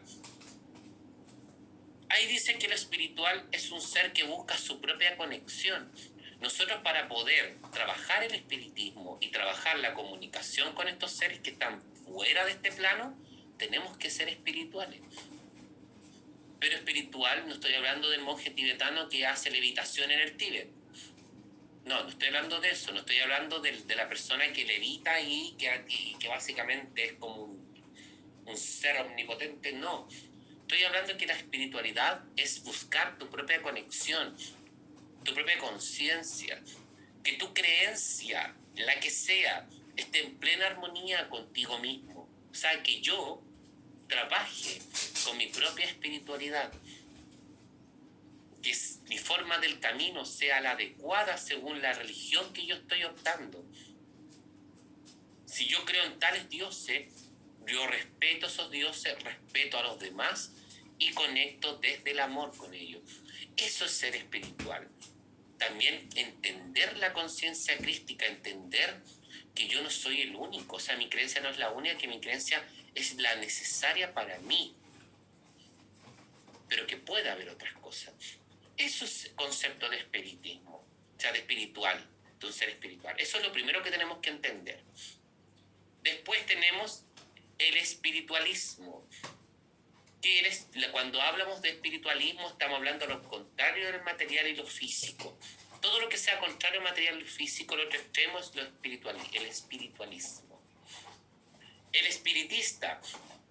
Ahí dice que lo espiritual es un ser que busca su propia conexión. Nosotros, para poder trabajar el espiritismo y trabajar la comunicación con estos seres que están fuera de este plano, tenemos que ser espirituales. Pero espiritual, no estoy hablando del monje tibetano que hace levitación en el Tíbet. No estoy hablando de eso, no estoy hablando de la persona que levita y que básicamente es como un ser omnipotente, no. Estoy hablando de que la espiritualidad es buscar tu propia conexión, tu propia conciencia, que tu creencia, la que sea, esté en plena armonía contigo mismo. O sea, que yo trabaje con mi propia espiritualidad, que mi forma del camino sea la adecuada según la religión que yo estoy optando. Si yo creo en tales dioses, yo respeto a esos dioses, respeto a los demás y conecto desde el amor con ellos. Eso es ser espiritual. También entender la conciencia crística, entender que yo no soy el único, o sea, mi creencia no es la única, que mi creencia es la necesaria para mí, pero que puede haber otras cosas. Eso es concepto de espiritismo, o sea, de espiritual, de un ser espiritual. Eso es lo primero que tenemos que entender. Después tenemos el espiritualismo. Cuando hablamos de espiritualismo estamos hablando de lo contrario del material y lo físico. Todo lo que sea contrario al material y lo físico, lo otro extremo es el espiritualismo. El espiritista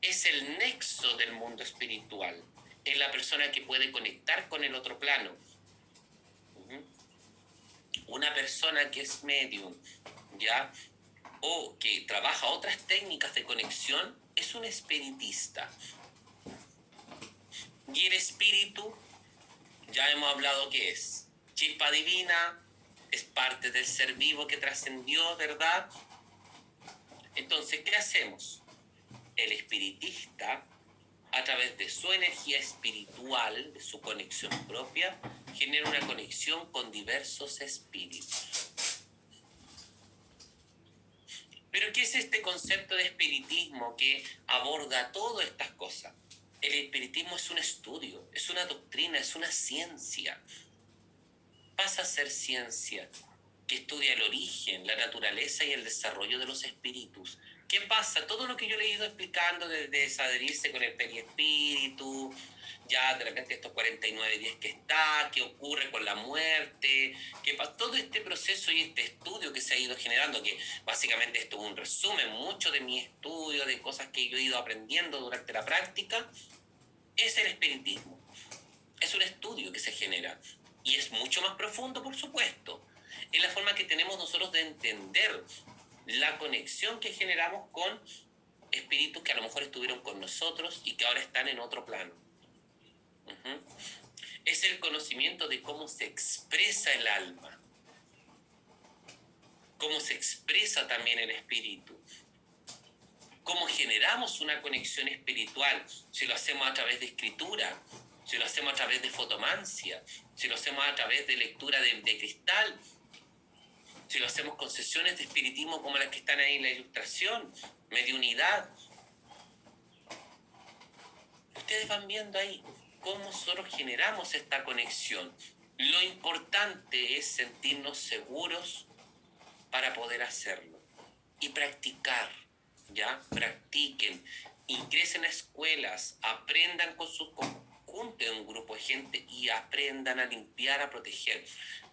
es el nexo del mundo espiritual. Es la persona que puede conectar con el otro plano. Una persona que es medium, ¿ya? O que trabaja otras técnicas de conexión, es un espiritista. Y el espíritu, ya hemos hablado que es chispa divina, es parte del ser vivo que trascendió, ¿verdad? Entonces, ¿qué hacemos? El espiritista, a través de su energía espiritual, de su conexión propia, genera una conexión con diversos espíritus. Pero ¿qué es este concepto de espiritismo que aborda todas estas cosas? El espiritismo es un estudio, es una doctrina, es una ciencia. Pasa a ser ciencia que estudia el origen, la naturaleza y el desarrollo de los espíritus. ¿Qué pasa? Todo lo que yo le he ido explicando desde desadherirse con el periespíritu, ya de repente estos 49 días que está, qué ocurre con la muerte, qué pasa, todo este proceso y este estudio que se ha ido generando, que básicamente esto es un resumen mucho de mi estudio, de cosas que yo he ido aprendiendo durante la práctica, es el espiritismo. Es un estudio que se genera y es mucho más profundo, por supuesto. Es la forma que tenemos nosotros de entender la conexión que generamos con espíritus que a lo mejor estuvieron con nosotros y que ahora están en otro plano. Es el conocimiento de cómo se expresa el alma, cómo se expresa también el espíritu, cómo generamos una conexión espiritual, si lo hacemos a través de escritura, si lo hacemos a través de fotomancia, si lo hacemos a través de lectura de cristal, si lo hacemos con sesiones de espiritismo como las que están ahí en la ilustración, mediunidad. Ustedes van viendo ahí cómo nosotros generamos esta conexión. Lo importante es sentirnos seguros para poder hacerlo y practicar, ¿ya? Practiquen, ingresen a escuelas, aprendan con sus conjuntos en un grupo de gente y aprendan a limpiar, a proteger.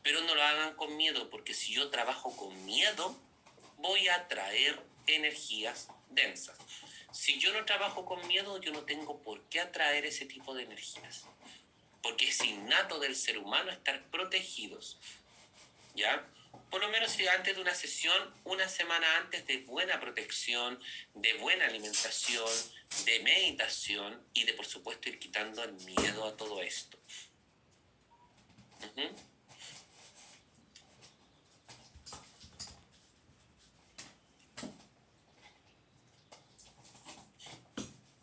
Pero no lo hagan con miedo, porque si yo trabajo con miedo, voy a atraer energías densas. Si yo no trabajo con miedo, yo no tengo por qué atraer ese tipo de energías. Porque es innato del ser humano estar protegidos, ¿ya? Por lo menos si antes de una sesión, una semana antes, de buena protección, de buena alimentación, de meditación y de, por supuesto, ir quitando el miedo a todo esto. Uh-huh.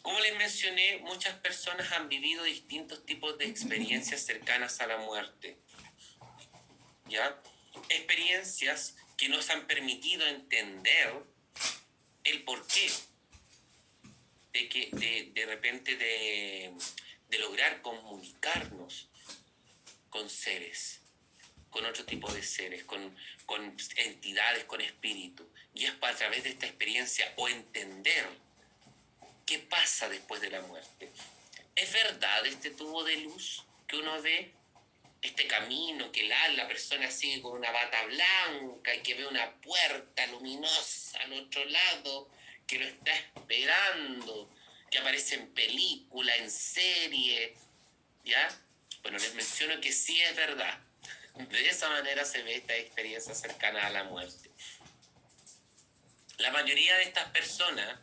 Como les mencioné, muchas personas han vivido distintos tipos de experiencias cercanas a la muerte, ¿ya? Experiencias que nos han permitido entender el porqué de repente de lograr comunicarnos con seres, con otro tipo de seres, con entidades, con espíritu. Y es a través de esta experiencia o entender qué pasa después de la muerte. ¿Es verdad este tubo de luz que uno ve? Este camino que la persona sigue con una bata blanca y que ve una puerta luminosa al otro lado que lo está esperando, que aparece en película, en serie, ¿ya? Bueno, les menciono que sí es verdad. De esa manera se ve esta experiencia cercana a la muerte. La mayoría de estas personas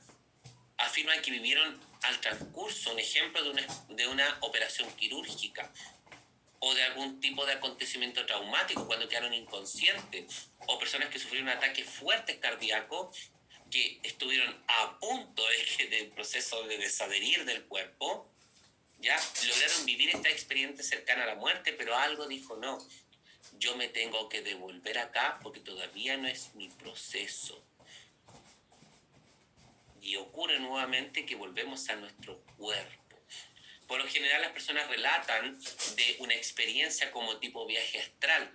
afirman que vivieron al transcurso un ejemplo de una operación quirúrgica o de algún tipo de acontecimiento traumático cuando quedaron inconscientes, o personas que sufrieron ataques fuertes cardíacos que estuvieron a punto del proceso de desadherir del cuerpo, ya lograron vivir esta experiencia cercana a la muerte, pero algo dijo no, yo me tengo que devolver acá porque todavía no es mi proceso. Y ocurre nuevamente que volvemos a nuestro cuerpo. Por lo general las personas relatan de una experiencia como tipo viaje astral,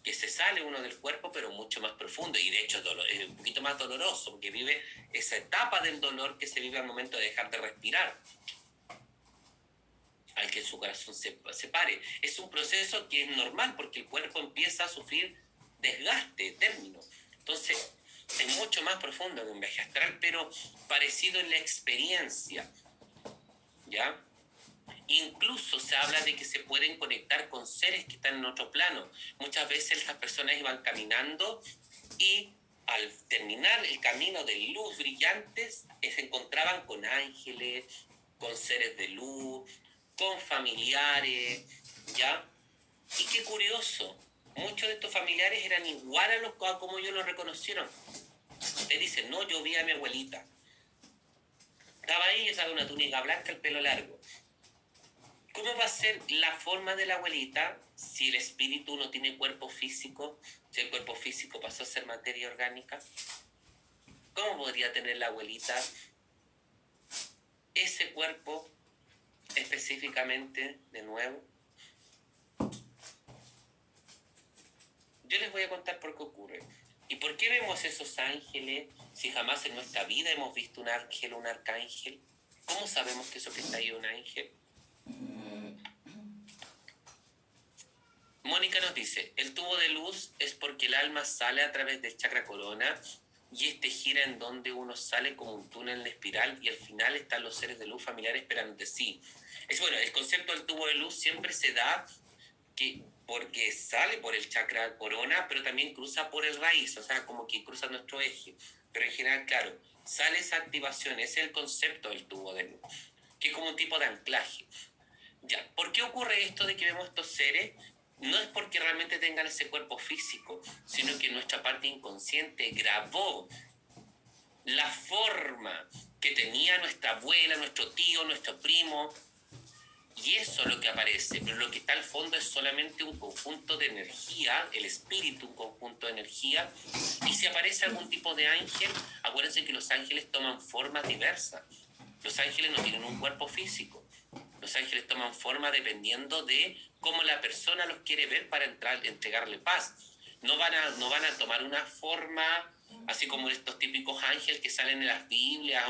que se sale uno del cuerpo pero mucho más profundo y de hecho es un poquito más doloroso porque vive esa etapa del dolor que se vive al momento de dejar de respirar, al que su corazón se pare. Es un proceso que es normal porque el cuerpo empieza a sufrir desgaste, término. Entonces es mucho más profundo que un viaje astral, pero parecido en la experiencia, ¿ya? Incluso se habla de que se pueden conectar con seres que están en otro plano. Muchas veces las personas iban caminando y al terminar el camino de luz brillantes se encontraban con ángeles, con seres de luz, con familiares, ¿ya? Y qué curioso, muchos de estos familiares eran igual a como ellos lo reconocieron. Le dicen, no, yo vi a mi abuelita. Estaba ahí, usaba una túnica blanca, el pelo largo. ¿Cómo va a ser la forma de la abuelita si el espíritu no tiene cuerpo físico? Si el cuerpo físico pasó a ser materia orgánica. ¿Cómo podría tener la abuelita ese cuerpo específicamente de nuevo? Yo les voy a contar por qué ocurre. ¿Y por qué vemos esos ángeles si jamás en nuestra vida hemos visto un ángel o un arcángel? ¿Cómo sabemos que eso que está ahí es un ángel? Mónica nos dice, el tubo de luz es porque el alma sale a través del chakra corona y este gira en donde uno sale como un túnel de espiral y al final están los seres de luz familiares esperando de sí. Es bueno, el concepto del tubo de luz siempre se da porque sale por el chakra corona, pero también cruza por el raíz, o sea, como que cruza nuestro eje. Pero en general, claro, sale esa activación, ese es el concepto del tubo de luz, que es como un tipo de anclaje. Ya, ¿por qué ocurre esto de que vemos estos seres? No es porque realmente tengan ese cuerpo físico, sino que nuestra parte inconsciente grabó la forma que tenía nuestra abuela, nuestro tío, nuestro primo, y eso es lo que aparece, pero lo que está al fondo es solamente un conjunto de energía, el espíritu, un conjunto de energía, y si aparece algún tipo de ángel, acuérdense que los ángeles toman formas diversas. Los ángeles no tienen un cuerpo físico. Los ángeles toman forma dependiendo de cómo la persona los quiere ver para entregarle paz. No van a tomar una forma Así como estos típicos ángeles que salen en las Biblias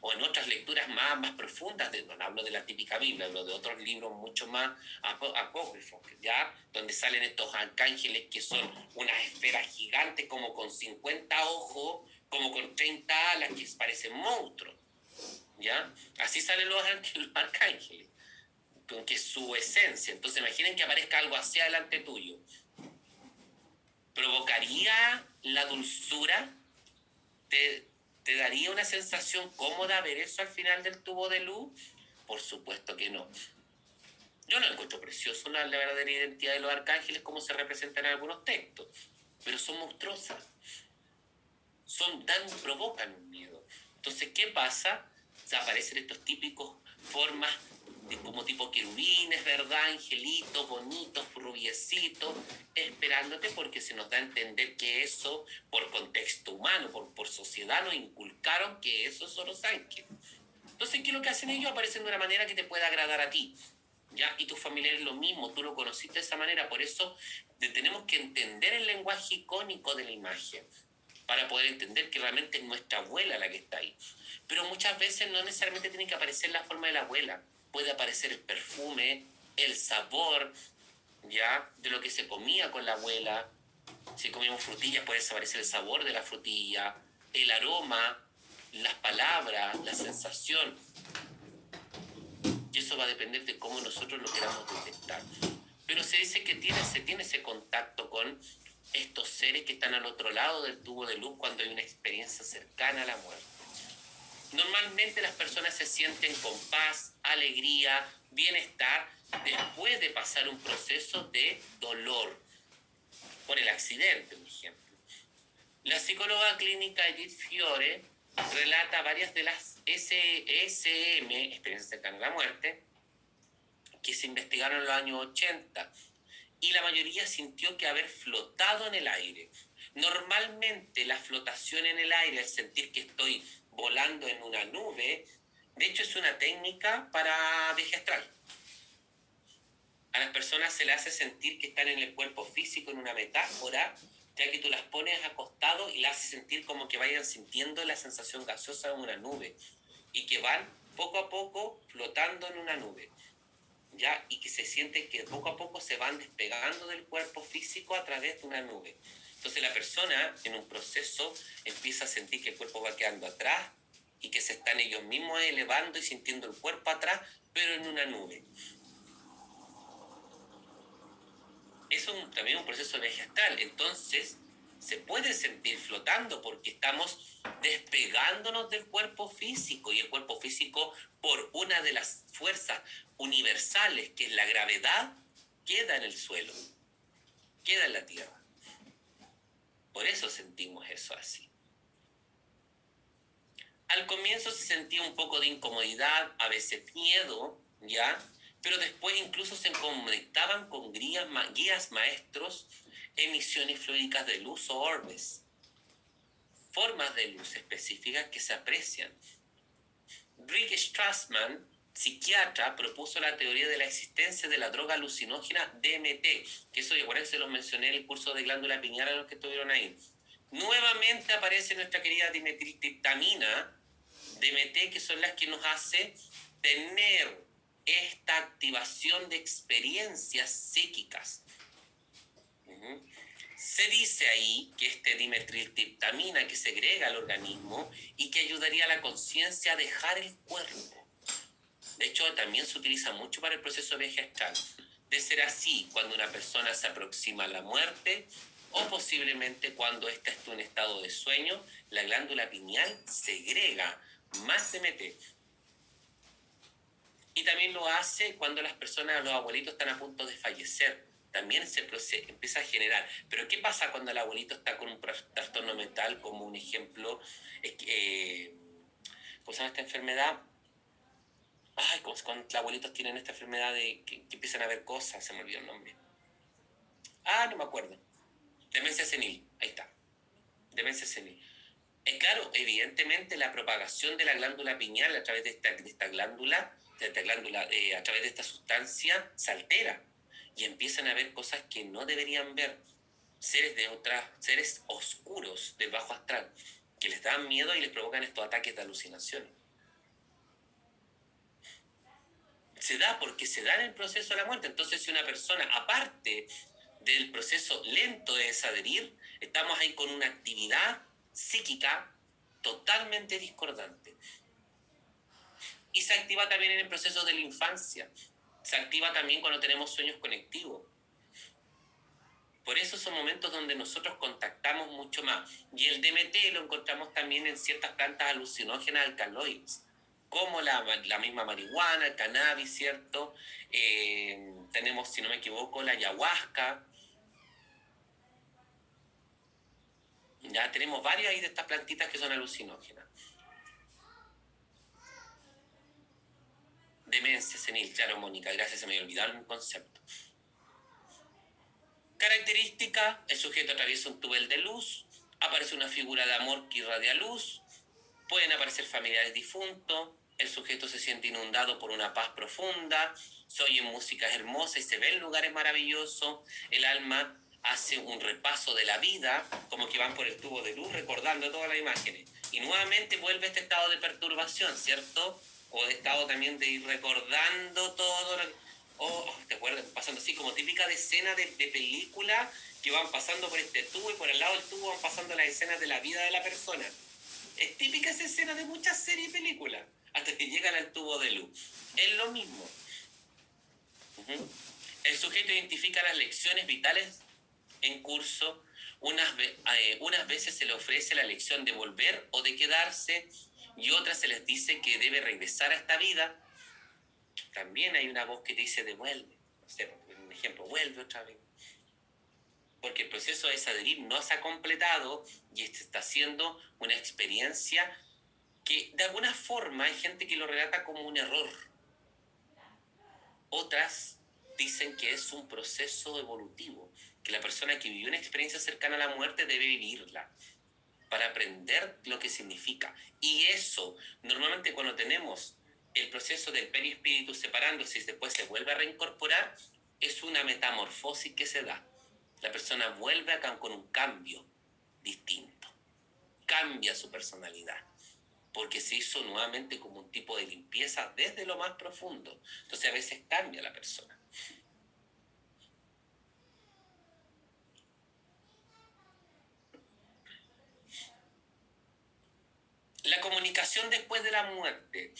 o en otras lecturas más profundas, no hablo de la típica Biblia, hablo de otros libros mucho más apócrifos, ¿ya? Donde salen estos arcángeles que son unas esferas gigantes como con 50 ojos, como con 30 alas, que parecen monstruos, ¿ya? Así salen los arcángeles, que es su esencia. Entonces imaginen que aparezca algo así delante tuyo. ¿Provocaría la dulzura? ¿Te daría una sensación cómoda ver eso al final del tubo de luz? Por supuesto que no. Yo no encuentro precioso la verdadera identidad de los arcángeles como se representan en algunos textos, pero son monstruosas, provocan un miedo. Entonces, ¿qué pasa? Se aparecen estos típicos formas como tipo querubines, ¿verdad? Angelitos, bonitos, rubiecitos, esperándote, porque se nos da a entender que eso, por contexto humano, por sociedad, nos inculcaron que esos son los ángeles. Entonces, ¿qué es lo que hacen ellos? Aparecen de una manera que te pueda agradar a ti, ¿ya? Y tus familiares lo mismo, tú lo conociste de esa manera, por eso tenemos que entender el lenguaje icónico de la imagen, para poder entender que realmente es nuestra abuela la que está ahí. Pero muchas veces no necesariamente tiene que aparecer la forma de la abuela. Puede aparecer el perfume, el sabor, ¿ya? De lo que se comía con la abuela. Si comíamos frutillas, puede aparecer el sabor de la frutilla, el aroma, las palabras, la sensación. Y eso va a depender de cómo nosotros lo queramos detectar. Pero se dice que se tiene ese contacto con estos seres que están al otro lado del tubo de luz cuando hay una experiencia cercana a la muerte. Normalmente las personas se sienten con paz, alegría, bienestar después de pasar un proceso de dolor por el accidente, por ejemplo. La psicóloga clínica Edith Fiore relata varias de las ESM, experiencias cercanas a la muerte, que se investigaron en los años 80, y la mayoría sintió que haber flotado en el aire. Normalmente la flotación en el aire, el sentir que estoy volando en una nube, de hecho es una técnica para viaje astral. A las personas se les hace sentir que están en el cuerpo físico, en una metáfora, ya que tú las pones acostado y las haces sentir como que vayan sintiendo la sensación gaseosa de una nube y que van poco a poco flotando en una nube, ¿ya? Y que se siente que poco a poco se van despegando del cuerpo físico a través de una nube. Entonces la persona en un proceso empieza a sentir que el cuerpo va quedando atrás y que se están ellos mismos elevando y sintiendo el cuerpo atrás, pero en una nube. Es también un proceso de viaje astral. Entonces se puede sentir flotando porque estamos despegándonos del cuerpo físico, y el cuerpo físico, por una de las fuerzas universales que es la gravedad, queda en el suelo, queda en la tierra. Por eso sentimos eso así. Al comienzo se sentía un poco de incomodidad, a veces miedo, ¿ya? Pero después incluso se conectaban con guías maestros, emisiones fluídicas de luz o orbes, formas de luz específicas que se aprecian. Rick Strassman, psiquiatra, propuso la teoría de la existencia de la droga alucinógena DMT, que eso, igual se lo mencioné en el curso de glándula pineal a los que estuvieron ahí. Nuevamente aparece nuestra querida dimetiltriptamina, DMT, que son las que nos hace tener esta activación de experiencias psíquicas. Se dice ahí que este dimetiltriptamina que segrega al organismo y que ayudaría a la conciencia a dejar el cuerpo. De hecho, también se utiliza mucho para el proceso de viaje astral. De ser así, cuando una persona se aproxima a la muerte, o posiblemente cuando ésta está en un estado de sueño, la glándula pineal segrega más DMT. Y también lo hace cuando las personas, los abuelitos, están a punto de fallecer. También se empieza a generar. Pero ¿qué pasa cuando el abuelito está con un trastorno mental? Como un ejemplo, ¿cómo se llama esta enfermedad? Ay, cuando los abuelitos tienen esta enfermedad de que empiezan a ver cosas, se me olvidó el nombre. No me acuerdo. Demencia senil, ahí está. Demencia senil. Claro, evidentemente la propagación de la glándula pineal a través de esta glándula, a través de esta sustancia, se altera y empiezan a ver cosas que no deberían ver. seres oscuros del bajo astral, que les dan miedo y les provocan estos ataques de alucinaciones. Se da porque se da en el proceso de la muerte. Entonces, si una persona, aparte del proceso lento de desadherir, estamos ahí con una actividad psíquica totalmente discordante. Y se activa también en el proceso de la infancia. Se activa también cuando tenemos sueños conectivos. Por eso son momentos donde nosotros contactamos mucho más. Y el DMT lo encontramos también en ciertas plantas alucinógenas alcaloides, como la misma marihuana, el cannabis, ¿cierto? Tenemos, si no me equivoco, la ayahuasca. Ya tenemos varias ahí de estas plantitas que son alucinógenas. Demencia senil, claro, Mónica, gracias, se me había olvidado un concepto. Característica, el sujeto atraviesa un túnel de luz, aparece una figura de amor que irradia luz, pueden aparecer familiares difuntos, el sujeto se siente inundado por una paz profunda, se oyen músicas hermosas y se ven lugares maravillosos, el alma hace un repaso de la vida, como que van por el tubo de luz recordando todas las imágenes, y nuevamente vuelve a este estado de perturbación, ¿cierto? O de estado también de ir recordando todo lo que... ¿te acuerdas? Pasando así como típica de escena de película, que van pasando por este tubo y por el lado del tubo van pasando las escenas de la vida de la persona. Es típica esa escena de muchas series y películas, hasta que llegan al tubo de luz. Es lo mismo. El sujeto identifica las lecciones vitales en curso. Unas veces se le ofrece la lección de volver o de quedarse, y otras se les dice que debe regresar a esta vida. También hay una voz que te dice devuelve. No sé, por un ejemplo, vuelve otra vez. Porque el proceso de desadherir no se ha completado y está siendo una experiencia que de alguna forma hay gente que lo relata como un error. Otras dicen que es un proceso evolutivo, que la persona que vivió una experiencia cercana a la muerte debe vivirla para aprender lo que significa. Y eso, normalmente cuando tenemos el proceso del perispíritu separándose y después se vuelve a reincorporar, es una metamorfosis que se da. La persona vuelve acá con un cambio distinto, cambia su personalidad, porque se hizo nuevamente como un tipo de limpieza desde lo más profundo. Entonces a veces cambia la persona. La comunicación después de la muerte,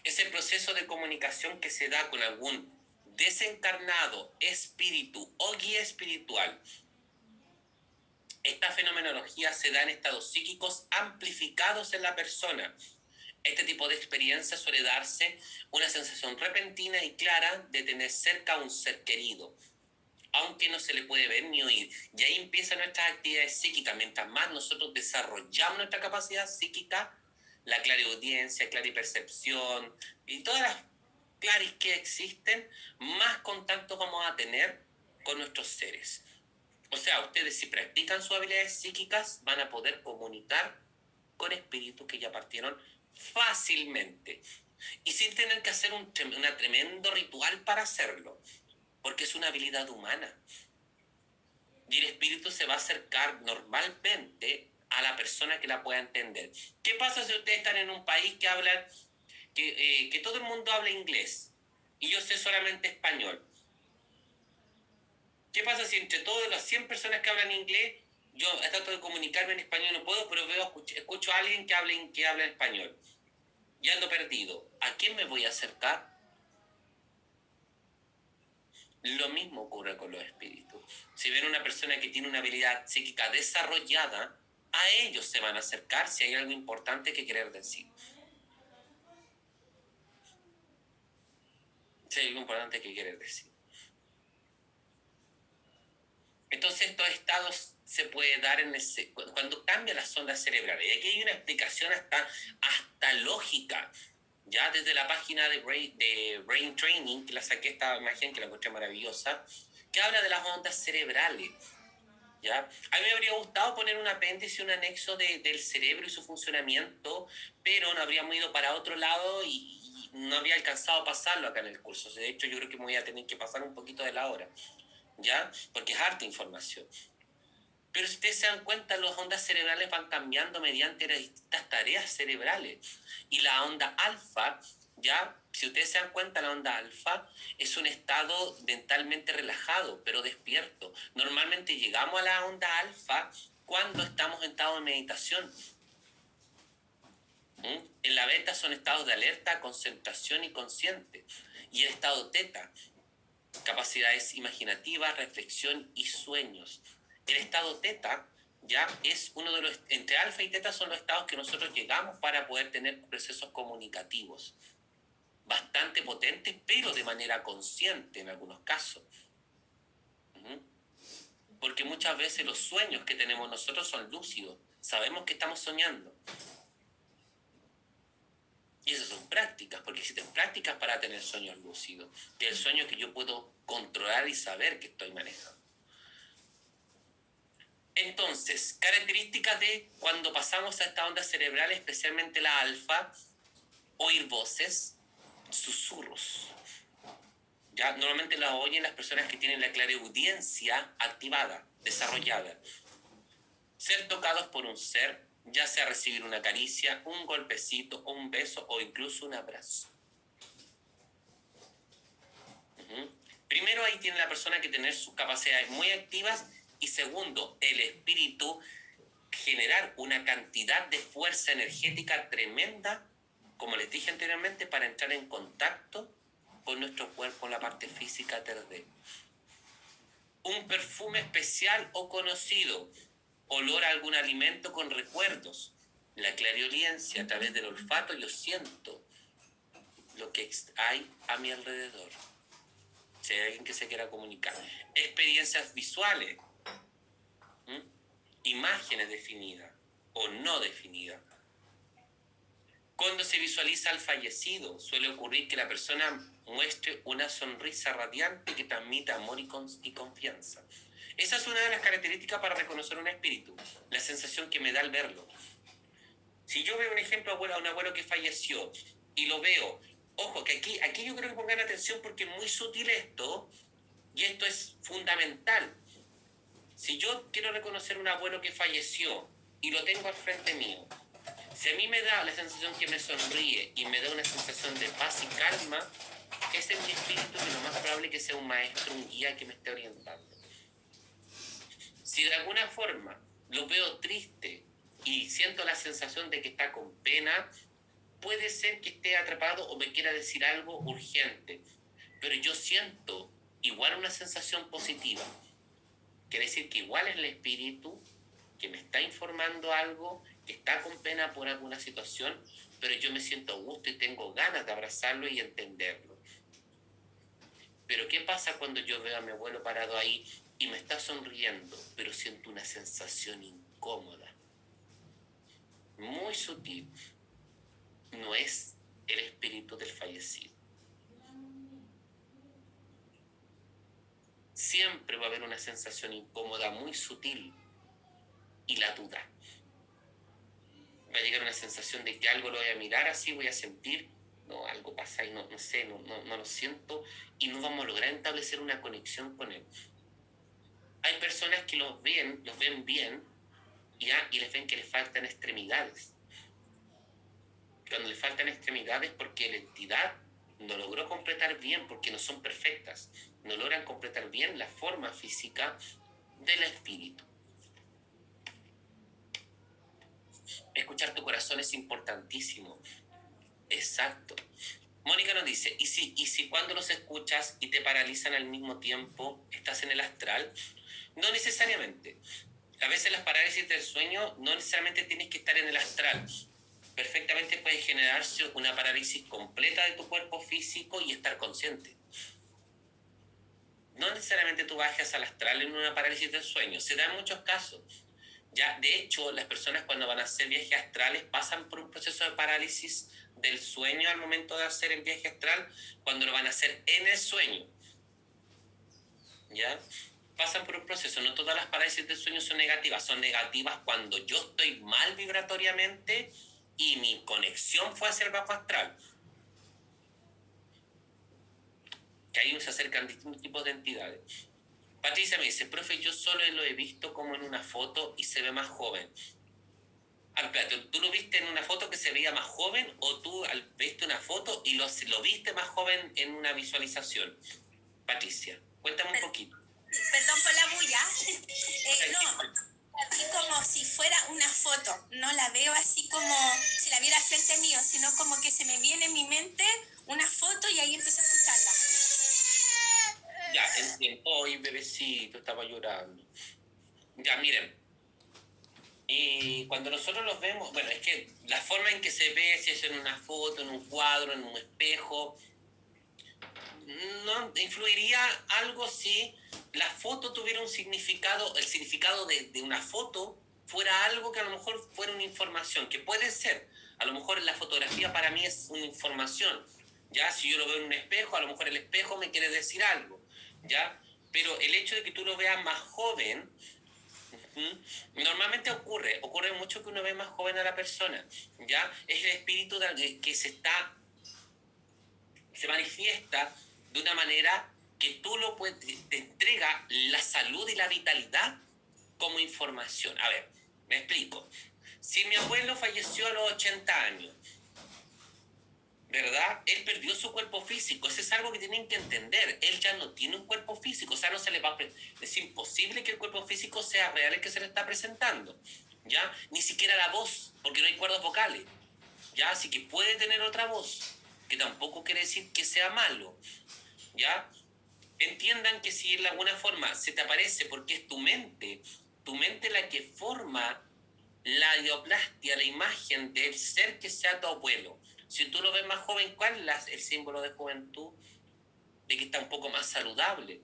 ese proceso de comunicación que se da con algún desencarnado, espíritu o guía espiritual. Esta fenomenología se da en estados psíquicos amplificados en la persona. Este tipo de experiencia suele darse una sensación repentina y clara de tener cerca a un ser querido, aunque no se le puede ver ni oír. Y ahí empiezan nuestras actividades psíquicas. Mientras más nosotros desarrollamos nuestra capacidad psíquica, la clariaudiencia, claripercepción y todas las claris que existen, más contacto vamos a tener con nuestros seres. O sea, ustedes si practican sus habilidades psíquicas van a poder comunicar con espíritus que ya partieron fácilmente y sin tener que hacer un tremendo ritual para hacerlo, porque es una habilidad humana. Y el espíritu se va a acercar normalmente a la persona que la pueda entender. ¿Qué pasa si ustedes están en un país que hablan, que todo el mundo habla inglés y yo sé solamente español? ¿Qué pasa si entre todas las 100 personas que hablan inglés, yo trato de comunicarme en español, no puedo, pero escucho a alguien que habla en español y ando perdido? ¿A quién me voy a acercar? Lo mismo ocurre con los espíritus. Si ven una persona que tiene una habilidad psíquica desarrollada, a ellos se van a acercar si hay algo importante que querer decir. Si hay algo importante que querer decir. Entonces estos estados se puede dar cuando cambia las ondas cerebrales. Y aquí hay una explicación hasta lógica. Ya desde la página de Brain Training, que la saqué esta imagen, que la encontré maravillosa, que habla de las ondas cerebrales. ¿Ya? A mí me habría gustado poner un apéndice, un anexo del cerebro y su funcionamiento, pero no habríamos ido para otro lado y no habría alcanzado a pasarlo acá en el curso. De hecho, yo creo que me voy a tener que pasar un poquito de la hora, ¿ya? Porque es harta información. Pero si ustedes se dan cuenta, las ondas cerebrales van cambiando mediante las distintas tareas cerebrales. Y la onda alfa, ya, si ustedes se dan cuenta, la onda alfa es un estado mentalmente relajado, pero despierto. Normalmente llegamos a la onda alfa cuando estamos en estado de meditación. En la beta son estados de alerta, concentración y consciente. Y el estado teta, capacidades imaginativas, reflexión y sueños. El estado teta ya es uno de los, entre alfa y teta son los estados que nosotros llegamos para poder tener procesos comunicativos bastante potentes, pero de manera consciente en algunos casos. Porque muchas veces los sueños que tenemos nosotros son lúcidos, sabemos que estamos soñando. Y esas son prácticas, porque existen prácticas para tener sueños lúcidos, que es el sueño que yo puedo controlar y saber que estoy manejando. Entonces, características de cuando pasamos a esta onda cerebral, especialmente la alfa, oír voces, susurros. ¿Ya? Normalmente las oyen las personas que tienen la clareaudiencia activada, desarrollada. Ser tocados por un ser, ya sea recibir una caricia, un golpecito, un beso o incluso un abrazo. Primero, ahí tiene la persona que tener sus capacidades muy activas, y segundo, el espíritu generar una cantidad de fuerza energética tremenda, como les dije anteriormente, para entrar en contacto con nuestro cuerpo en la parte física 3D. Un perfume especial o conocido, olor a algún alimento con recuerdos, la clariaudiencia a través del olfato. Yo siento lo que hay a mi alrededor. Si hay alguien que se quiera comunicar. Experiencias visuales, imágenes definidas o no definidas. Cuando se visualiza al fallecido, suele ocurrir que la persona muestre una sonrisa radiante que transmita amor y confianza. Esa es una de las características para reconocer un espíritu, la sensación que me da al verlo. Si yo veo un ejemplo a un abuelo que falleció y lo veo, ojo, que aquí yo creo que pongan atención porque es muy sutil esto, y esto es fundamental. Si yo quiero reconocer un abuelo que falleció y lo tengo al frente mío, si a mí me da la sensación que me sonríe y me da una sensación de paz y calma, ese es mi espíritu, que lo más probable es que sea un maestro, un guía que me esté orientando. Si de alguna forma lo veo triste y siento la sensación de que está con pena, puede ser que esté atrapado o me quiera decir algo urgente, pero yo siento igual una sensación positiva. Quiere decir que igual es el espíritu que me está informando algo, que está con pena por alguna situación, pero yo me siento a gusto y tengo ganas de abrazarlo y entenderlo. Pero ¿qué pasa cuando yo veo a mi abuelo parado ahí y me está sonriendo, pero siento una sensación incómoda? Muy sutil. No es el espíritu del fallecido. Siempre va a haber una sensación incómoda muy sutil, y la duda. Va a llegar una sensación de que algo lo voy a mirar así, voy a sentir, no, algo pasa y no sé, no lo siento, y no vamos a lograr establecer una conexión con él. Hay personas que los ven bien, ¿ya? Y les ven que les faltan extremidades. Cuando les faltan extremidades porque la entidad no logró completar bien, porque no son perfectas, no logran completar bien la forma física del espíritu. Escuchar tu corazón es importantísimo. Exacto. Mónica nos dice, ¿y si cuando los escuchas y te paralizan al mismo tiempo, estás en el astral? No necesariamente. A veces las parálisis del sueño no necesariamente tienes que estar en el astral. Perfectamente puede generarse una parálisis completa de tu cuerpo físico y estar consciente. No necesariamente tú bajas al astral en una parálisis del sueño. Se da en muchos casos. Ya, de hecho, las personas cuando van a hacer viajes astrales pasan por un proceso de parálisis del sueño al momento de hacer el viaje astral, cuando lo van a hacer en el sueño. ¿Ya? Pasan por un proceso. No todas las parálisis del sueño son negativas. Son negativas cuando yo estoy mal vibratoriamente y mi conexión fue hacia el bajo astral. Que ahí se acercan distintos tipos de entidades. Patricia me dice, profe, yo solo lo he visto como en una foto y se ve más joven. Espérate, ¿tú lo viste en una foto que se veía más joven o tú viste una foto y lo viste más joven en una visualización? Patricia, cuéntame un poquito. Perdón por la bulla. No, la vi como si fuera una foto. No la veo así como si la viera frente mío, sino como que se me viene en mi mente una foto y ahí empecé a escucharla. Ya, entiendo. Hoy, bebecito, estaba llorando. Ya, miren. Y cuando nosotros los vemos, bueno, es que la forma en que se ve, si es en una foto, en un cuadro, en un espejo, no influiría algo si la foto tuviera un significado, el significado de una foto fuera algo que a lo mejor fuera una información, que puede ser, a lo mejor la fotografía para mí es una información, ya si yo lo veo en un espejo, a lo mejor el espejo me quiere decir algo, ya, pero el hecho de que tú lo veas más joven, normalmente ocurre mucho que uno ve más joven a la persona, ya, es el espíritu que se manifiesta de una manera que tú lo puedes, te entrega la salud y la vitalidad como información. A ver, me explico. Si mi abuelo falleció a los 80 años, ¿verdad? Él perdió su cuerpo físico. Eso es algo que tienen que entender. Él ya no tiene un cuerpo físico. O sea, no se le va es imposible que el cuerpo físico sea real el que se le está presentando. ¿Ya? Ni siquiera la voz, porque no hay cuerdas vocales. ¿Ya? Así que puede tener otra voz, que tampoco quiere decir que sea malo. ¿Ya? Entiendan que si de alguna forma se te aparece porque es tu mente la que forma la ideoplastia, la imagen del ser que sea tu abuelo. Si tú lo ves más joven, ¿cuál es el símbolo de juventud? De que está un poco más saludable,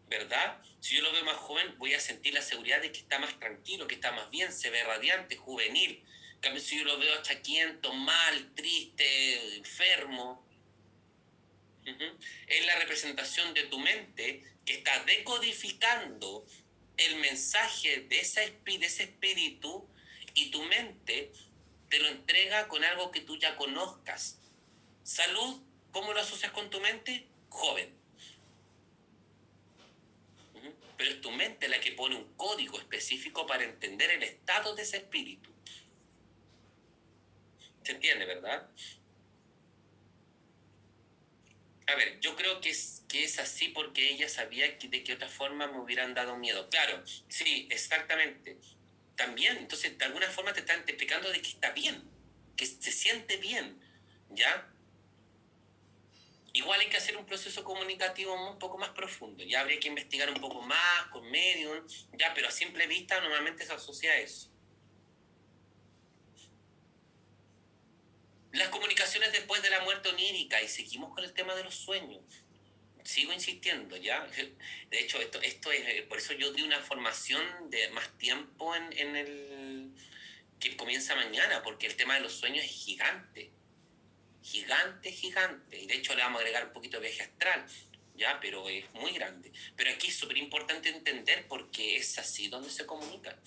¿verdad? Si yo lo veo más joven, voy a sentir la seguridad de que está más tranquilo, que está más bien, se ve radiante, juvenil. En cambio, si yo lo veo chaquiento, mal, triste, enfermo, es la representación de tu mente que está decodificando el mensaje de ese espíritu y tu mente te lo entrega con algo que tú ya conozcas. Salud, ¿cómo lo asocias con tu mente? Joven. Pero es tu mente la que pone un código específico para entender el estado de ese espíritu. ¿Se entiende, verdad? A ver, yo creo que es así porque ella sabía que de qué otra forma me hubieran dado miedo. Claro, sí, exactamente. También, entonces, de alguna forma te están explicando de que está bien, que se siente bien, ¿ya? Igual hay que hacer un proceso comunicativo un poco más profundo. Ya habría que investigar un poco más con medium, ya, pero a simple vista normalmente se asocia a eso. Las comunicaciones después de la muerte onírica, y seguimos con el tema de los sueños. Sigo insistiendo, ¿ya? De hecho, esto es, por eso yo di una formación de más tiempo en el que comienza mañana, porque el tema de los sueños es gigante, gigante, gigante. Y de hecho le vamos a agregar un poquito de viaje astral, ¿ya? Pero es muy grande. Pero aquí es súper importante entender por qué es así donde se comunican.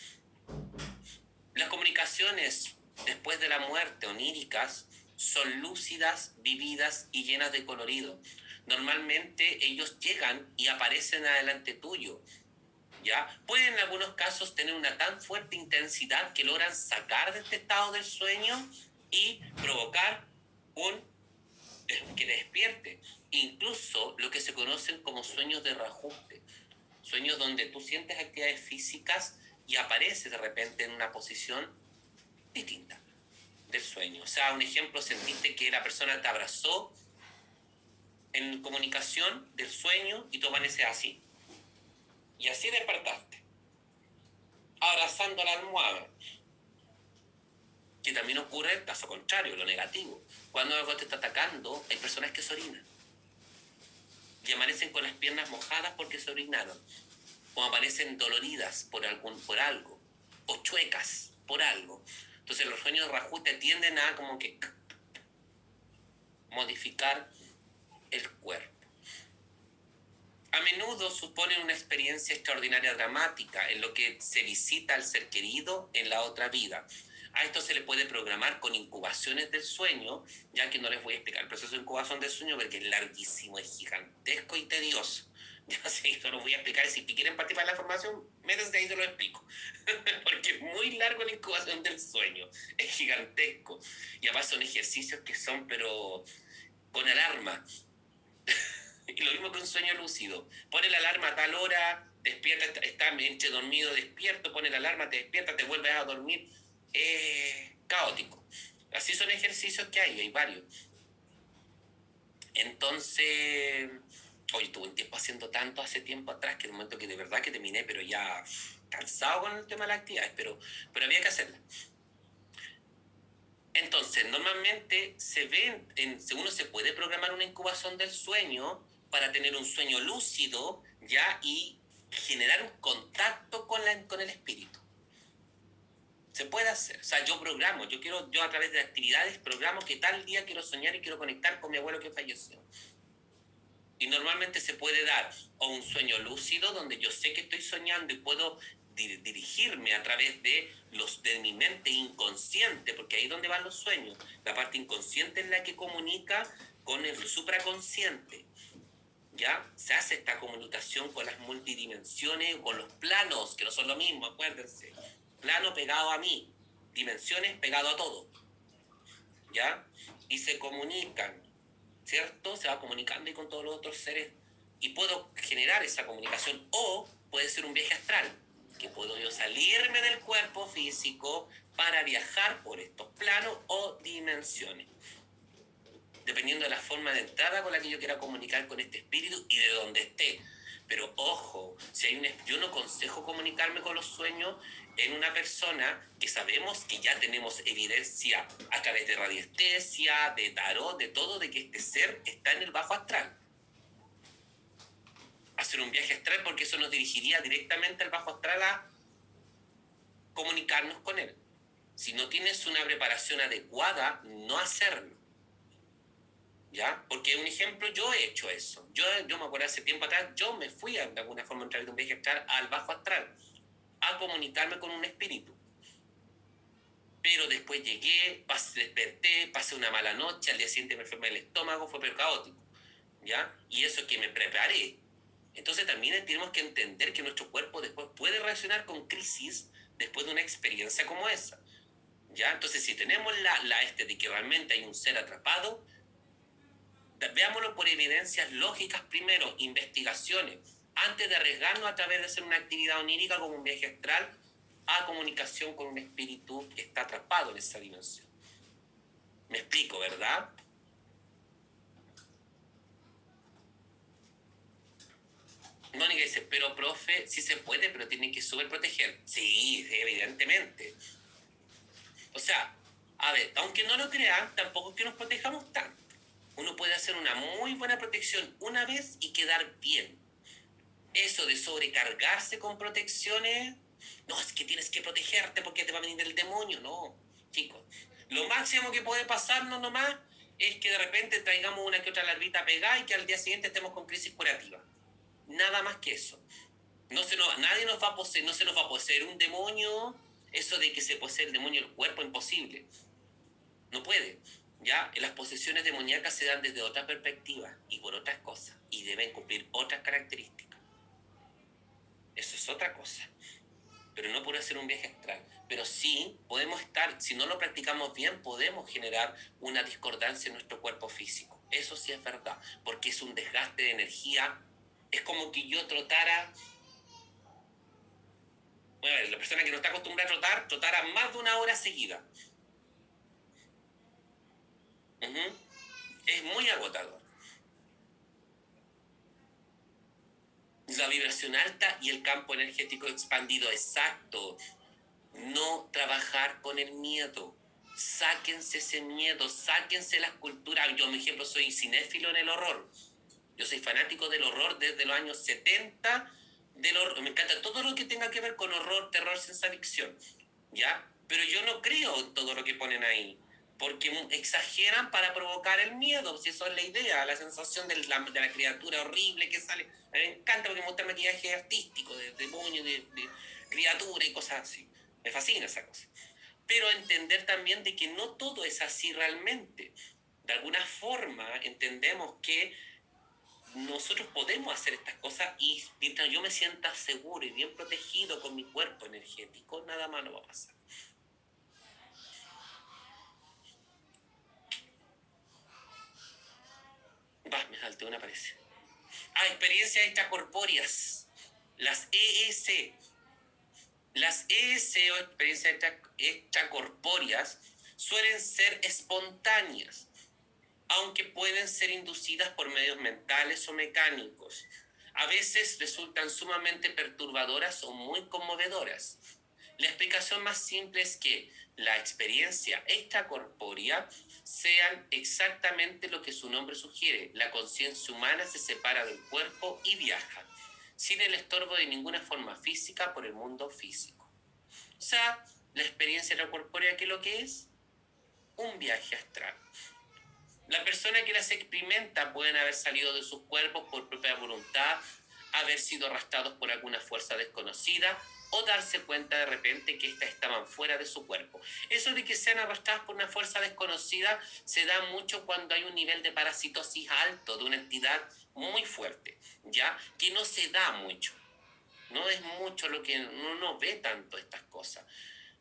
Las comunicaciones después de la muerte oníricas son lúcidas, vividas y llenas de colorido. Normalmente ellos llegan y aparecen adelante tuyo, ¿ya? Pueden en algunos casos tener una tan fuerte intensidad que logran sacar de este estado del sueño y provocar que despierte. Incluso lo que se conocen como sueños de reajuste. Sueños donde tú sientes actividades físicas y apareces de repente en una posición distinta del sueño. O sea, un ejemplo, sentiste que la persona te abrazó en comunicación del sueño y tú amaneces así. Y así despertaste, abrazando la almohada. Que también ocurre el caso contrario, lo negativo. Cuando algo te está atacando, hay personas que se orinan. Y amanecen con las piernas mojadas porque se orinaron. O amanecen doloridas por algo. O chuecas por algo. Entonces los sueños de reajuste tienden a como que modificar el cuerpo. A menudo suponen una experiencia extraordinaria dramática en lo que se visita al ser querido en la otra vida. A esto se le puede programar con incubaciones del sueño, ya que no les voy a explicar el proceso de incubación del sueño porque es larguísimo, es gigantesco y tedioso. Así, solo voy a explicar, si quieren participar en la formación, métanse ahí, se lo explico. Porque es muy largo la incubación del sueño, es gigantesco. Y además son ejercicios que son, pero con alarma. Y lo mismo que un sueño lúcido. Pone la alarma a tal hora, despierta, está entre dormido, despierto, pone la alarma, te despierta, te vuelves a dormir. Caótico. Así son ejercicios que hay varios. Entonces, hoy tuve un tiempo haciendo tanto hace tiempo atrás que de un momento que de verdad que terminé, pero ya cansado con el tema de las actividades, pero había que hacerla. Entonces, normalmente se ve, uno se puede programar una incubación del sueño para tener un sueño lúcido, ¿ya? Y generar un contacto con el espíritu. Se puede hacer. O sea, yo programo, yo a través de actividades programo que tal día quiero soñar y quiero conectar con mi abuelo que falleció. Y normalmente se puede dar o un sueño lúcido donde yo sé que estoy soñando y puedo dirigirme a través de mi mente inconsciente, porque ahí es donde van los sueños. La parte inconsciente es la que comunica con el supraconsciente. ¿Ya? Se hace esta comunicación con las multidimensiones, con los planos, que no son lo mismo, acuérdense. Plano pegado a mí, dimensiones pegado a todo. ¿Ya? Y se comunican, ¿cierto? Se va comunicando y con todos los otros seres y puedo generar esa comunicación, o puede ser un viaje astral, que puedo yo salirme del cuerpo físico para viajar por estos planos o dimensiones, dependiendo de la forma de entrada con la que yo quiera comunicar con este espíritu y de dónde esté. Pero ojo, yo no aconsejo comunicarme con los sueños en una persona que sabemos que ya tenemos evidencia a través de radiestesia, de tarot, de todo, de que este ser está en el bajo astral. Hacer un viaje astral, porque eso nos dirigiría directamente al bajo astral a comunicarnos con él. Si no tienes una preparación adecuada, no hacerlo. ¿Ya? Porque un ejemplo, yo he hecho eso. Yo me acuerdo hace tiempo atrás, yo me fui de alguna forma a través de un viaje astral al bajo astral a comunicarme con un espíritu. Pero después llegué, desperté, pasé una mala noche, al día siguiente me enfermé el estómago, fue pero caótico. ¿Ya? Y eso que me preparé. Entonces también tenemos que entender que nuestro cuerpo después puede reaccionar con crisis después de una experiencia como esa. ¿Ya? Entonces si tenemos de que realmente hay un ser atrapado, veámoslo por evidencias lógicas primero, investigaciones, antes de arriesgarnos a través de hacer una actividad onírica como un viaje astral a comunicación con un espíritu que está atrapado en esa dimensión. Me explico, ¿verdad? Mónica dice, pero profe, sí se puede, pero tiene que proteger. Sí, evidentemente. O sea, a ver, aunque no lo crean, tampoco es que nos protejamos tanto. Uno puede hacer una muy buena protección una vez y quedar bien. Eso de sobrecargarse con protecciones, no, es que tienes que protegerte porque te va a venir el demonio. No, chicos. Lo máximo que puede pasarnos nomás es que de repente traigamos una que otra larvita pegada y que al día siguiente estemos con crisis curativa. Nada más que eso. Nadie nos va a poseer, no se nos va a poseer un demonio. Eso de que se posee el demonio el cuerpo, imposible. No puede. ¿Ya? Las posesiones demoníacas se dan desde otra perspectiva y por otras cosas. Y deben cumplir otras características. Eso es otra cosa. Pero no por hacer un viaje astral. Pero sí podemos si no lo practicamos bien, podemos generar una discordancia en nuestro cuerpo físico. Eso sí es verdad. Porque es un desgaste de energía. Es como que yo trotara. Bueno, la persona que no está acostumbrada a trotara más de una hora seguida. Es muy agotador. La vibración alta y el campo energético expandido, exacto. No trabajar con el miedo. Sáquense ese miedo, sáquense las culturas. Yo, por ejemplo, soy cinéfilo en el horror. Yo soy fanático del horror desde los años 70. Me encanta todo lo que tenga que ver con horror, terror, ciencia ficción. ¿Ya? Pero yo no creo en todo lo que ponen ahí. Porque exageran para provocar el miedo, si eso es la idea, la sensación de la criatura horrible que sale. A mí me encanta porque me gusta el maquillaje artístico, de demonios, de criatura y cosas así. Me fascina esa cosa. Pero entender también de que no todo es así realmente. De alguna forma entendemos que nosotros podemos hacer estas cosas y mientras yo me sienta seguro y bien protegido con mi cuerpo energético, nada malo va a pasar. Me salté una, parece. Experiencias extracorpóreas. Las EEC. Las EEC o experiencias extracorpóreas suelen ser espontáneas, aunque pueden ser inducidas por medios mentales o mecánicos. A veces resultan sumamente perturbadoras o muy conmovedoras. La explicación más simple es que la experiencia extracorpórea sean exactamente lo que su nombre sugiere. La conciencia humana se separa del cuerpo y viaja, sin el estorbo de ninguna forma física por el mundo físico. O sea, la experiencia extracorpórea, ¿qué es lo que es? Un viaje astral. La persona que las experimenta pueden haber salido de sus cuerpos por propia voluntad, haber sido arrastrados por alguna fuerza desconocida o darse cuenta de repente que éstas estaban fuera de su cuerpo. Eso de que sean arrastradas por una fuerza desconocida se da mucho cuando hay un nivel de parasitosis alto de una entidad muy fuerte, ¿ya? Que no se da mucho. No es mucho lo que uno no ve tanto estas cosas,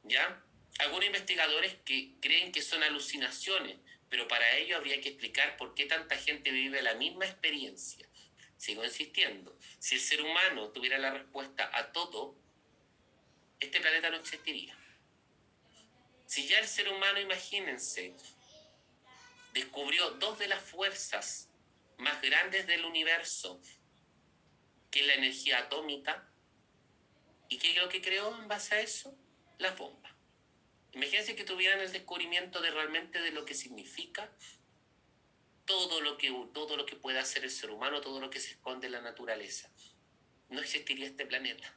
¿ya? Algunos investigadores que creen que son alucinaciones, pero para ello habría que explicar por qué tanta gente vive la misma experiencia. Sigo insistiendo, si el ser humano tuviera la respuesta a todo, este planeta no existiría. Si ya el ser humano, imagínense, descubrió dos de las fuerzas más grandes del universo, que es la energía atómica, ¿y qué es lo que creó en base a eso? Las bombas. Imagínense que tuvieran el descubrimiento de realmente de lo que significa todo lo que puede hacer el ser humano, todo lo que se esconde en la naturaleza. No existiría este planeta.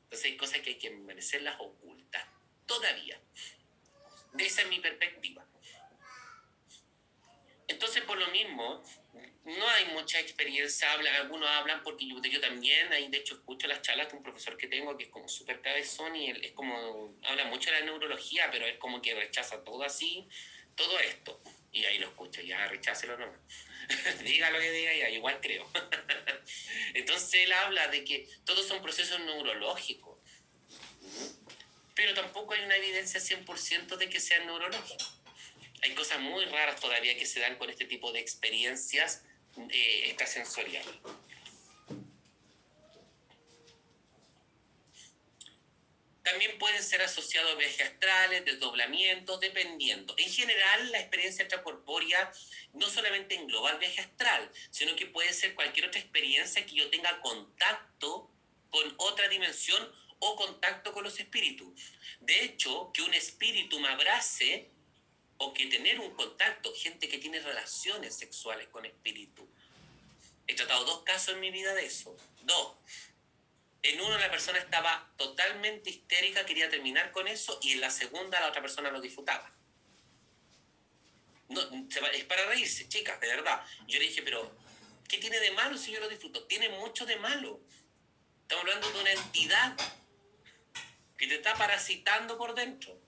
Entonces hay cosas que hay que permanecerlas ocultas, todavía. Esa es mi perspectiva. Entonces, por lo mismo, no hay mucha experiencia. Algunos hablan, porque yo también, ahí de hecho escucho las charlas de un profesor que tengo que es como súper cabezón y él es como, habla mucho de la neurología, pero es como que rechaza todo así, todo esto. Y ahí lo escucho, ya rechácelo nomás. Diga lo que diga, ya igual creo. Entonces él habla de que todos son procesos neurológicos, pero tampoco hay una evidencia 100% de que sean neurológicos. Hay cosas muy raras todavía que se dan con este tipo de experiencias extrasensoriales. También pueden ser asociados a viajes astrales, desdoblamientos, dependiendo. En general, la experiencia extracorpórea no solamente engloba el viaje astral, sino que puede ser cualquier otra experiencia que yo tenga contacto con otra dimensión o contacto con los espíritus. De hecho, que un espíritu me abrace o que tener un contacto, gente que tiene relaciones sexuales con espíritu. He tratado 2 casos en mi vida de eso. 2. En uno la persona estaba totalmente histérica, quería terminar con eso, y en la segunda la otra persona lo disfrutaba. No, es para reírse, chicas, de verdad. Yo le dije, pero ¿qué tiene de malo si yo lo disfruto? Tiene mucho de malo. Estamos hablando de una entidad que te está parasitando por dentro.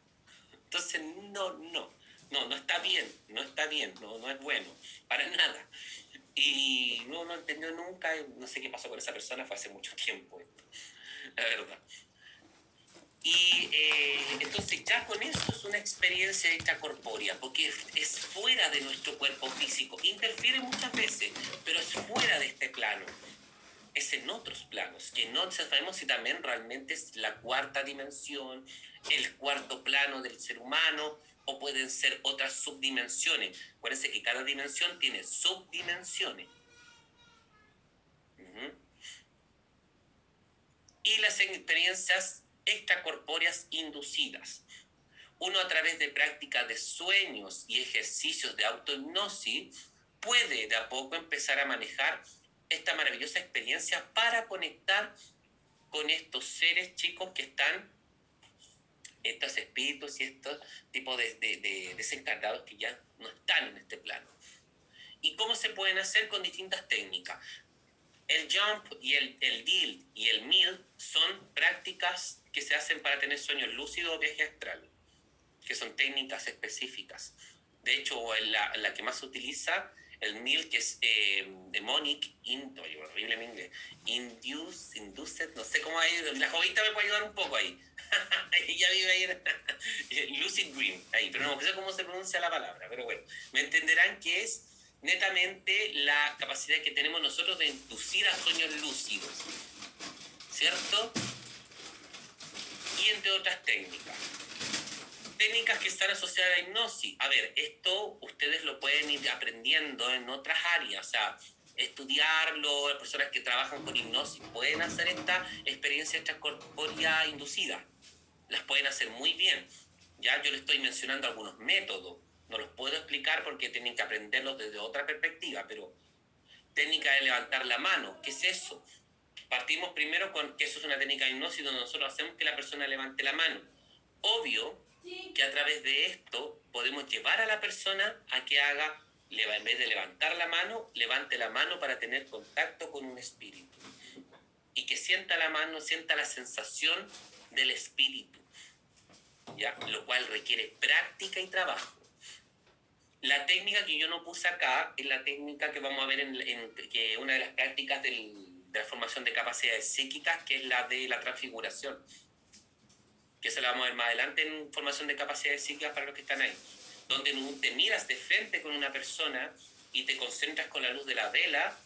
Entonces, no está bien, no es bueno, para nada. Y no entendió nunca, no sé qué pasó con esa persona, fue hace mucho tiempo esto, la verdad. Y entonces ya con eso es una experiencia extracorpórea, porque es fuera de nuestro cuerpo físico, interfiere muchas veces, pero es fuera de este plano, es en otros planos, que no sabemos si también realmente es la cuarta dimensión, el cuarto plano del ser humano, o pueden ser otras subdimensiones. Acuérdense que cada dimensión tiene subdimensiones. Y las experiencias extracorpóreas inducidas. Uno, a través de prácticas de sueños y ejercicios de autohipnosis, puede de a poco empezar a manejar esta maravillosa experiencia para conectar con estos seres, chicos, que están, estos espíritus y estos tipos de desencarnados que ya no están en este plano. ¿Y cómo se pueden hacer? Con distintas técnicas. El jump y el deal y el mill son prácticas que se hacen para tener sueños lúcidos o viaje astral, que son técnicas específicas. De hecho, la que más se utiliza El MIL, que es Demonic, horrible en inglés, Induced, no sé cómo hay, la jovita me puede ayudar un poco ahí. Ella vive ahí en Lucid Dream, ahí, pero no sé cómo se pronuncia la palabra, pero bueno, me entenderán que es netamente la capacidad que tenemos nosotros de inducir a sueños lúcidos, ¿cierto? Y entre otras técnicas. Técnicas que están asociadas a la hipnosis. A ver, esto ustedes lo pueden ir aprendiendo en otras áreas, o sea, estudiarlo, las personas que trabajan con hipnosis pueden hacer esta experiencia extracorpórea inducida. Las pueden hacer muy bien. Ya yo les estoy mencionando algunos métodos. No los puedo explicar porque tienen que aprenderlos desde otra perspectiva, pero técnica de levantar la mano, ¿qué es eso? Partimos primero con que eso es una técnica de hipnosis donde nosotros hacemos que la persona levante la mano. Obvio que a través de esto podemos llevar a la persona a que haga, en vez de levantar la mano, levante la mano para tener contacto con un espíritu. Y que sienta la mano, sienta la sensación del espíritu, ¿ya? Lo cual requiere práctica y trabajo. La técnica que yo no puse acá es la técnica que vamos a ver que una de las prácticas de la formación de capacidades psíquicas, que es la de la transfiguración. Que eso lo vamos a ver más adelante en formación de capacidades psíquicas para los que están ahí. Donde te miras de frente con una persona y te concentras con la luz de la vela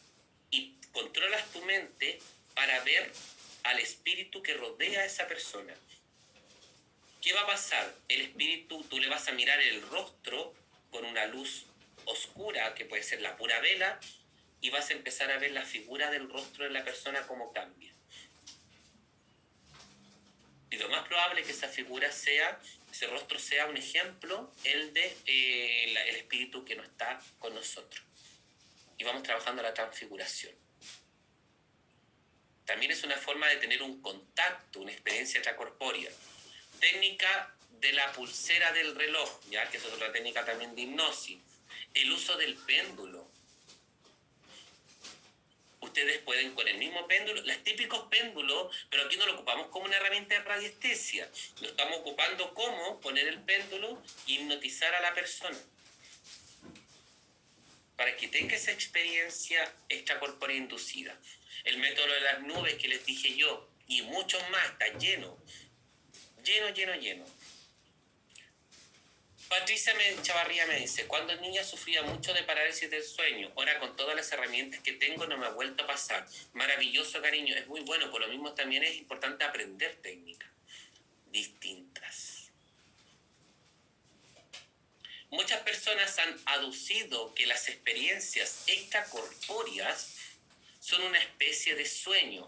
y controlas tu mente para ver al espíritu que rodea a esa persona. ¿Qué va a pasar? El espíritu, tú le vas a mirar el rostro con una luz oscura, que puede ser la pura vela, y vas a empezar a ver la figura del rostro de la persona cómo cambia. Y lo más probable es que esa figura ese rostro sea un ejemplo, el de el espíritu que no está con nosotros. Y vamos trabajando la transfiguración. También es una forma de tener un contacto, una experiencia extracorpórea. Técnica de la pulsera del reloj, ya que eso es otra técnica también de hipnosis. El uso del péndulo. Ustedes pueden con el mismo péndulo, los típicos péndulos, pero aquí no lo ocupamos como una herramienta de radiestesia. Lo estamos ocupando como poner el péndulo y hipnotizar a la persona. Para que tenga esa experiencia extracorpórea inducida. El método de las nubes que les dije yo, y muchos más, está lleno. Lleno. Patricia Chavarría me dice, cuando niña sufría mucho de parálisis del sueño, ahora con todas las herramientas que tengo no me ha vuelto a pasar. Maravilloso, cariño, es muy bueno, por lo mismo también es importante aprender técnicas distintas. Muchas personas han aducido que las experiencias extracorpóreas son una especie de sueño,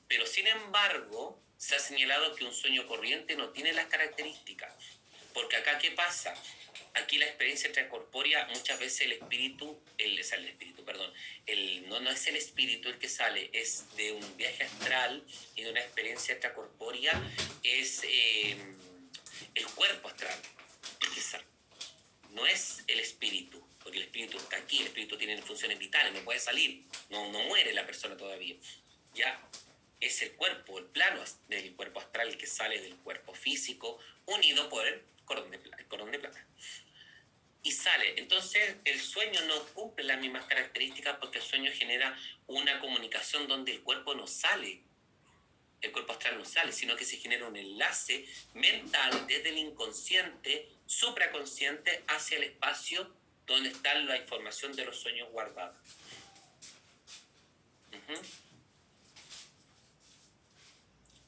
pero sin embargo se ha señalado que un sueño corriente no tiene las características. Porque acá, ¿qué pasa? Aquí la experiencia extracorpórea, muchas veces no es el espíritu el que sale, es de un viaje astral y de una experiencia extracorpórea, es el cuerpo astral el que sale. No es el espíritu, porque el espíritu está aquí, el espíritu tiene funciones vitales, no puede salir, no muere la persona todavía. Ya es el cuerpo, el plano del cuerpo astral el que sale del cuerpo físico, unido por el cordón de plata. Y sale. Entonces, el sueño no cumple las mismas características porque el sueño genera una comunicación donde el cuerpo no sale. El cuerpo astral no sale, sino que se genera un enlace mental desde el inconsciente, supraconsciente, hacia el espacio donde está la información de los sueños guardados.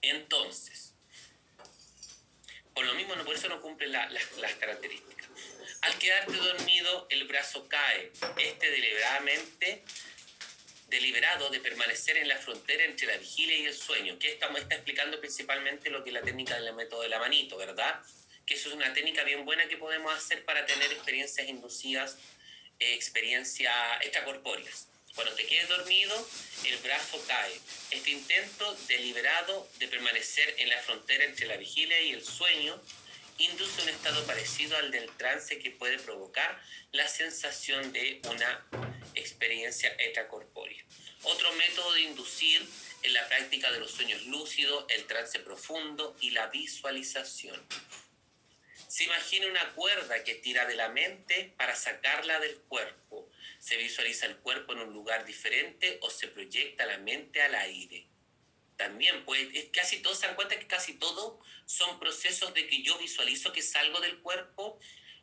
Entonces, por lo mismo, por eso no cumple las características. Al quedarte dormido, el brazo cae. Deliberado de permanecer en la frontera entre la vigilia y el sueño. Que está explicando principalmente lo que es la técnica del método de la manito, ¿verdad? Que eso es una técnica bien buena que podemos hacer para tener experiencias inducidas, experiencias extracorpóreas. Cuando te quedes dormido, el brazo cae. Este intento deliberado de permanecer en la frontera entre la vigilia y el sueño induce un estado parecido al del trance que puede provocar la sensación de una experiencia extracorpórea. Otro método de inducir es la práctica de los sueños lúcidos, el trance profundo y la visualización. Se imagina una cuerda que tira de la mente para sacarla del cuerpo. se visualiza el cuerpo en un lugar diferente o se proyecta la mente al aire. También, pues, casi todos se dan cuenta que casi todos son procesos de que yo visualizo que salgo del cuerpo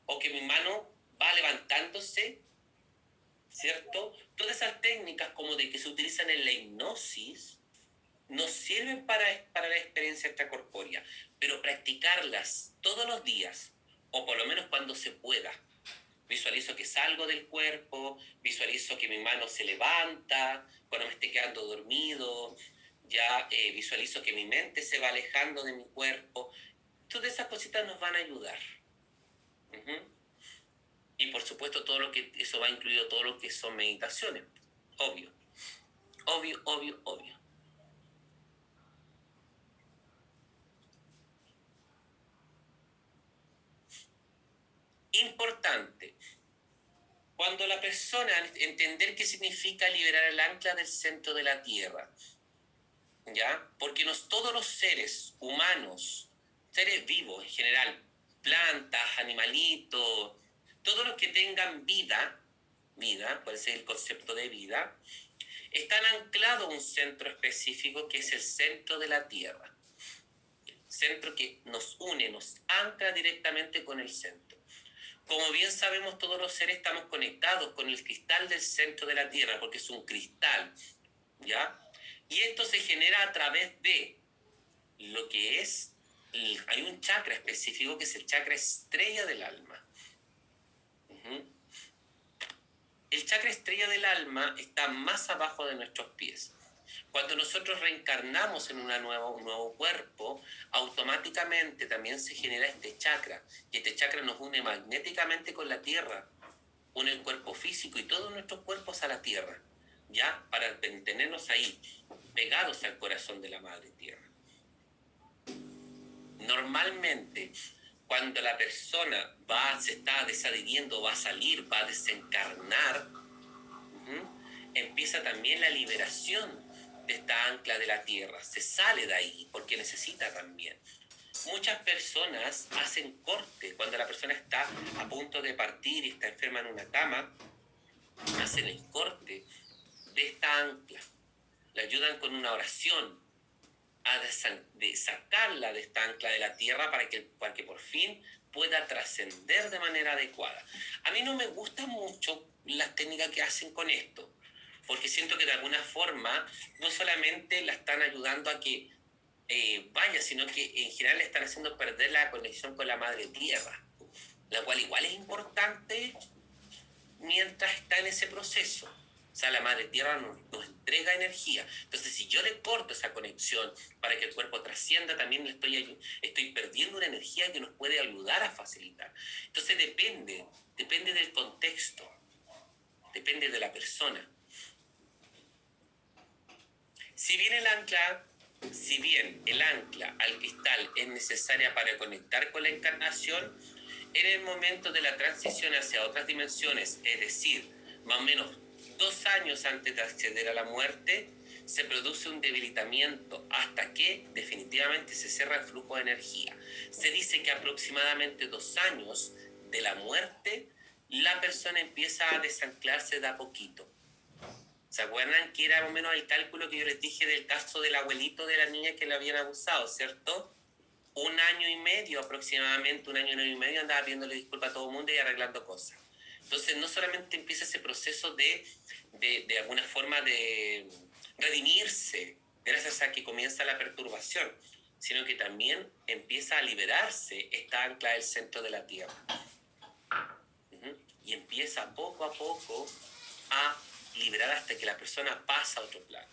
o que mi mano va levantándose, ¿cierto? Todas esas técnicas como de que se utilizan en la hipnosis nos sirven para la experiencia extracorpórea, pero practicarlas todos los días, o por lo menos cuando se pueda. Visualizo que salgo del cuerpo, visualizo que mi mano se levanta cuando me esté quedando dormido, ya visualizo que mi mente se va alejando de mi cuerpo. Todas esas cositas nos van a ayudar. Y por supuesto todo lo que eso va incluido todo lo que son meditaciones. Obvio. Importante. Cuando la persona entender qué significa liberar el ancla del centro de la Tierra, ¿ya? Porque todos los seres humanos, seres vivos en general, plantas, animalitos, todos los que tengan vida, puede ser el concepto de vida, están anclados a un centro específico que es el centro de la Tierra. Centro que nos une, nos ancla directamente con el centro. Como bien sabemos, todos los seres estamos conectados con el cristal del centro de la Tierra, porque es un cristal, ¿ya? Y esto se genera a través de lo que es, hay un chakra específico que es el chakra estrella del alma. El chakra estrella del alma está más abajo de nuestros pies. Cuando nosotros reencarnamos en un nuevo cuerpo, automáticamente también se genera este chakra. Y este chakra nos une magnéticamente con la Tierra. Une el cuerpo físico y todos nuestros cuerpos a la Tierra, ¿ya? Para mantenernos ahí, pegados al corazón de la Madre Tierra. Normalmente, cuando la persona se está desadhiriendo, va a salir, va a desencarnar, empieza también la liberación de esta ancla de la Tierra. Se sale de ahí porque necesita también. Muchas personas hacen corte cuando la persona está a punto de partir y está enferma en una cama. Hacen el corte de esta ancla. Le ayudan con una oración de sacarla de esta ancla de la Tierra para que por fin pueda trascender de manera adecuada. A mí no me gustan mucho las técnicas que hacen con esto, porque siento que de alguna forma no solamente la están ayudando a que vaya, sino que en general le están haciendo perder la conexión con la Madre Tierra, la cual igual es importante mientras está en ese proceso. O sea, la Madre Tierra nos entrega energía. Entonces, si yo le corto esa conexión para que el cuerpo trascienda, también estoy perdiendo una energía que nos puede ayudar a facilitar. Entonces, depende del contexto, depende de la persona. Si bien el ancla al cristal es necesaria para conectar con la encarnación, en el momento de la transición hacia otras dimensiones, es decir, más o menos 2 años antes de acceder a la muerte, se produce un debilitamiento hasta que definitivamente se cierra el flujo de energía. Se dice que aproximadamente 2 años de la muerte, la persona empieza a desanclarse de a poquito. ¿Se acuerdan que era más o menos el cálculo que yo les dije del caso del abuelito de la niña que le habían abusado, cierto? 1 año y medio aproximadamente, 1 año y medio andaba pidiéndole disculpas a todo el mundo y arreglando cosas. Entonces no solamente empieza ese proceso de alguna forma de redimirse gracias a que comienza la perturbación, sino que también empieza a liberarse esta ancla del centro de la Tierra. Y empieza poco a poco a liberar hasta que la persona pasa a otro plano.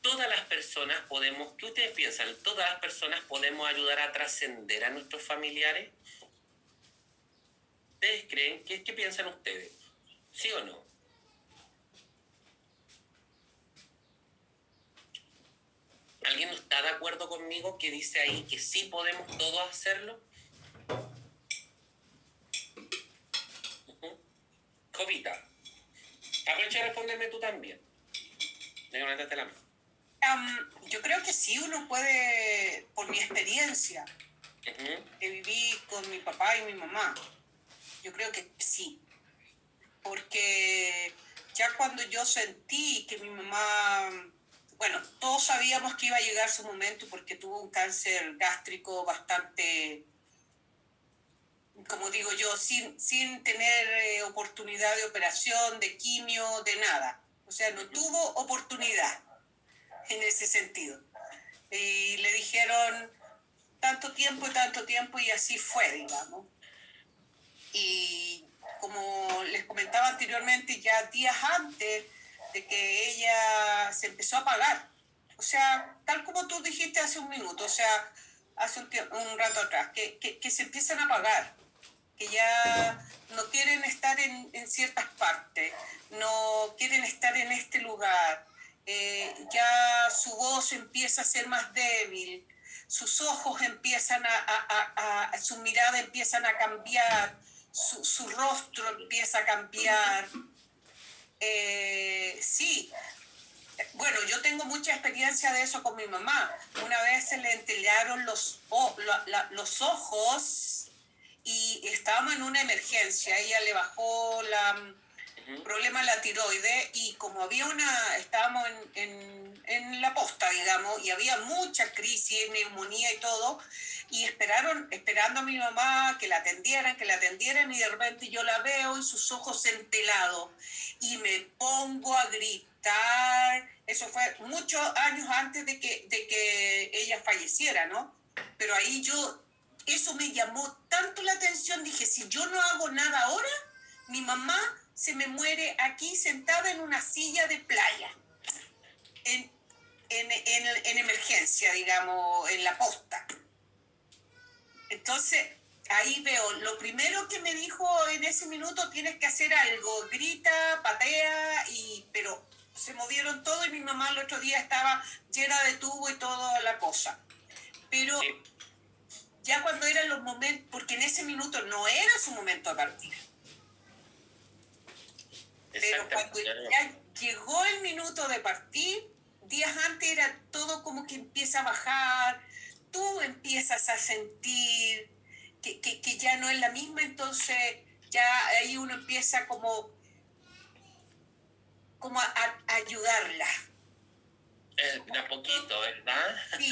Todas las personas podemos, ¿qué ustedes piensan? ¿Todas las personas podemos ayudar a trascender a nuestros familiares? ¿Ustedes creen? ¿Qué piensan ustedes? ¿Sí o no? ¿Alguien no está de acuerdo conmigo que dice ahí que sí podemos todos hacerlo? Jovita, aprovecha de responderme tú también. Levantate la mano. Yo creo que sí, uno puede, por mi experiencia, que viví con mi papá y mi mamá, yo creo que sí. porque ya cuando yo sentí que mi mamá, bueno, todos sabíamos que iba a llegar su momento porque tuvo un cáncer gástrico bastante, como digo yo, sin tener oportunidad de operación, de quimio, de nada. O sea, no tuvo oportunidad en ese sentido. Y le dijeron tanto tiempo, y así fue, digamos. Y como les comentaba anteriormente, ya días antes de que ella se empezó a apagar. O sea, tal como tú dijiste hace un minuto, o sea, hace un rato atrás, que se empiezan a apagar, que ya no quieren estar en ciertas partes, no quieren estar en este lugar, ya su voz empieza a ser más débil, sus ojos empiezan su mirada empiezan a cambiar, su rostro empieza a cambiar. Sí, bueno, yo tengo mucha experiencia de eso con mi mamá. Una vez se le entelearon los ojos y estábamos en una emergencia. Ella le bajó problema de la tiroides y como estábamos en la posta, digamos, y había mucha crisis, neumonía y todo, y esperando a mi mamá que la atendieran y de repente yo la veo y sus ojos entelados y me pongo a gritar. Eso fue muchos años antes de que ella falleciera, ¿no? Pero ahí eso me llamó tanto la atención, dije, si yo no hago nada ahora, mi mamá se me muere aquí sentada en una silla de playa, en emergencia, digamos, en la posta. Entonces, ahí veo, lo primero que me dijo en ese minuto, tienes que hacer algo, grita, patea, pero se movieron todo y mi mamá el otro día estaba llena de tubo y toda la cosa. Pero sí, ya cuando eran los momentos, porque en ese minuto no era su momento de partir. Pero cuando ya llegó el minuto de partir, días antes era todo como que empieza a bajar, tú empiezas a sentir que ya no es la misma, entonces ya ahí uno empieza como a ayudarla. De a poquito, ¿verdad? Sí,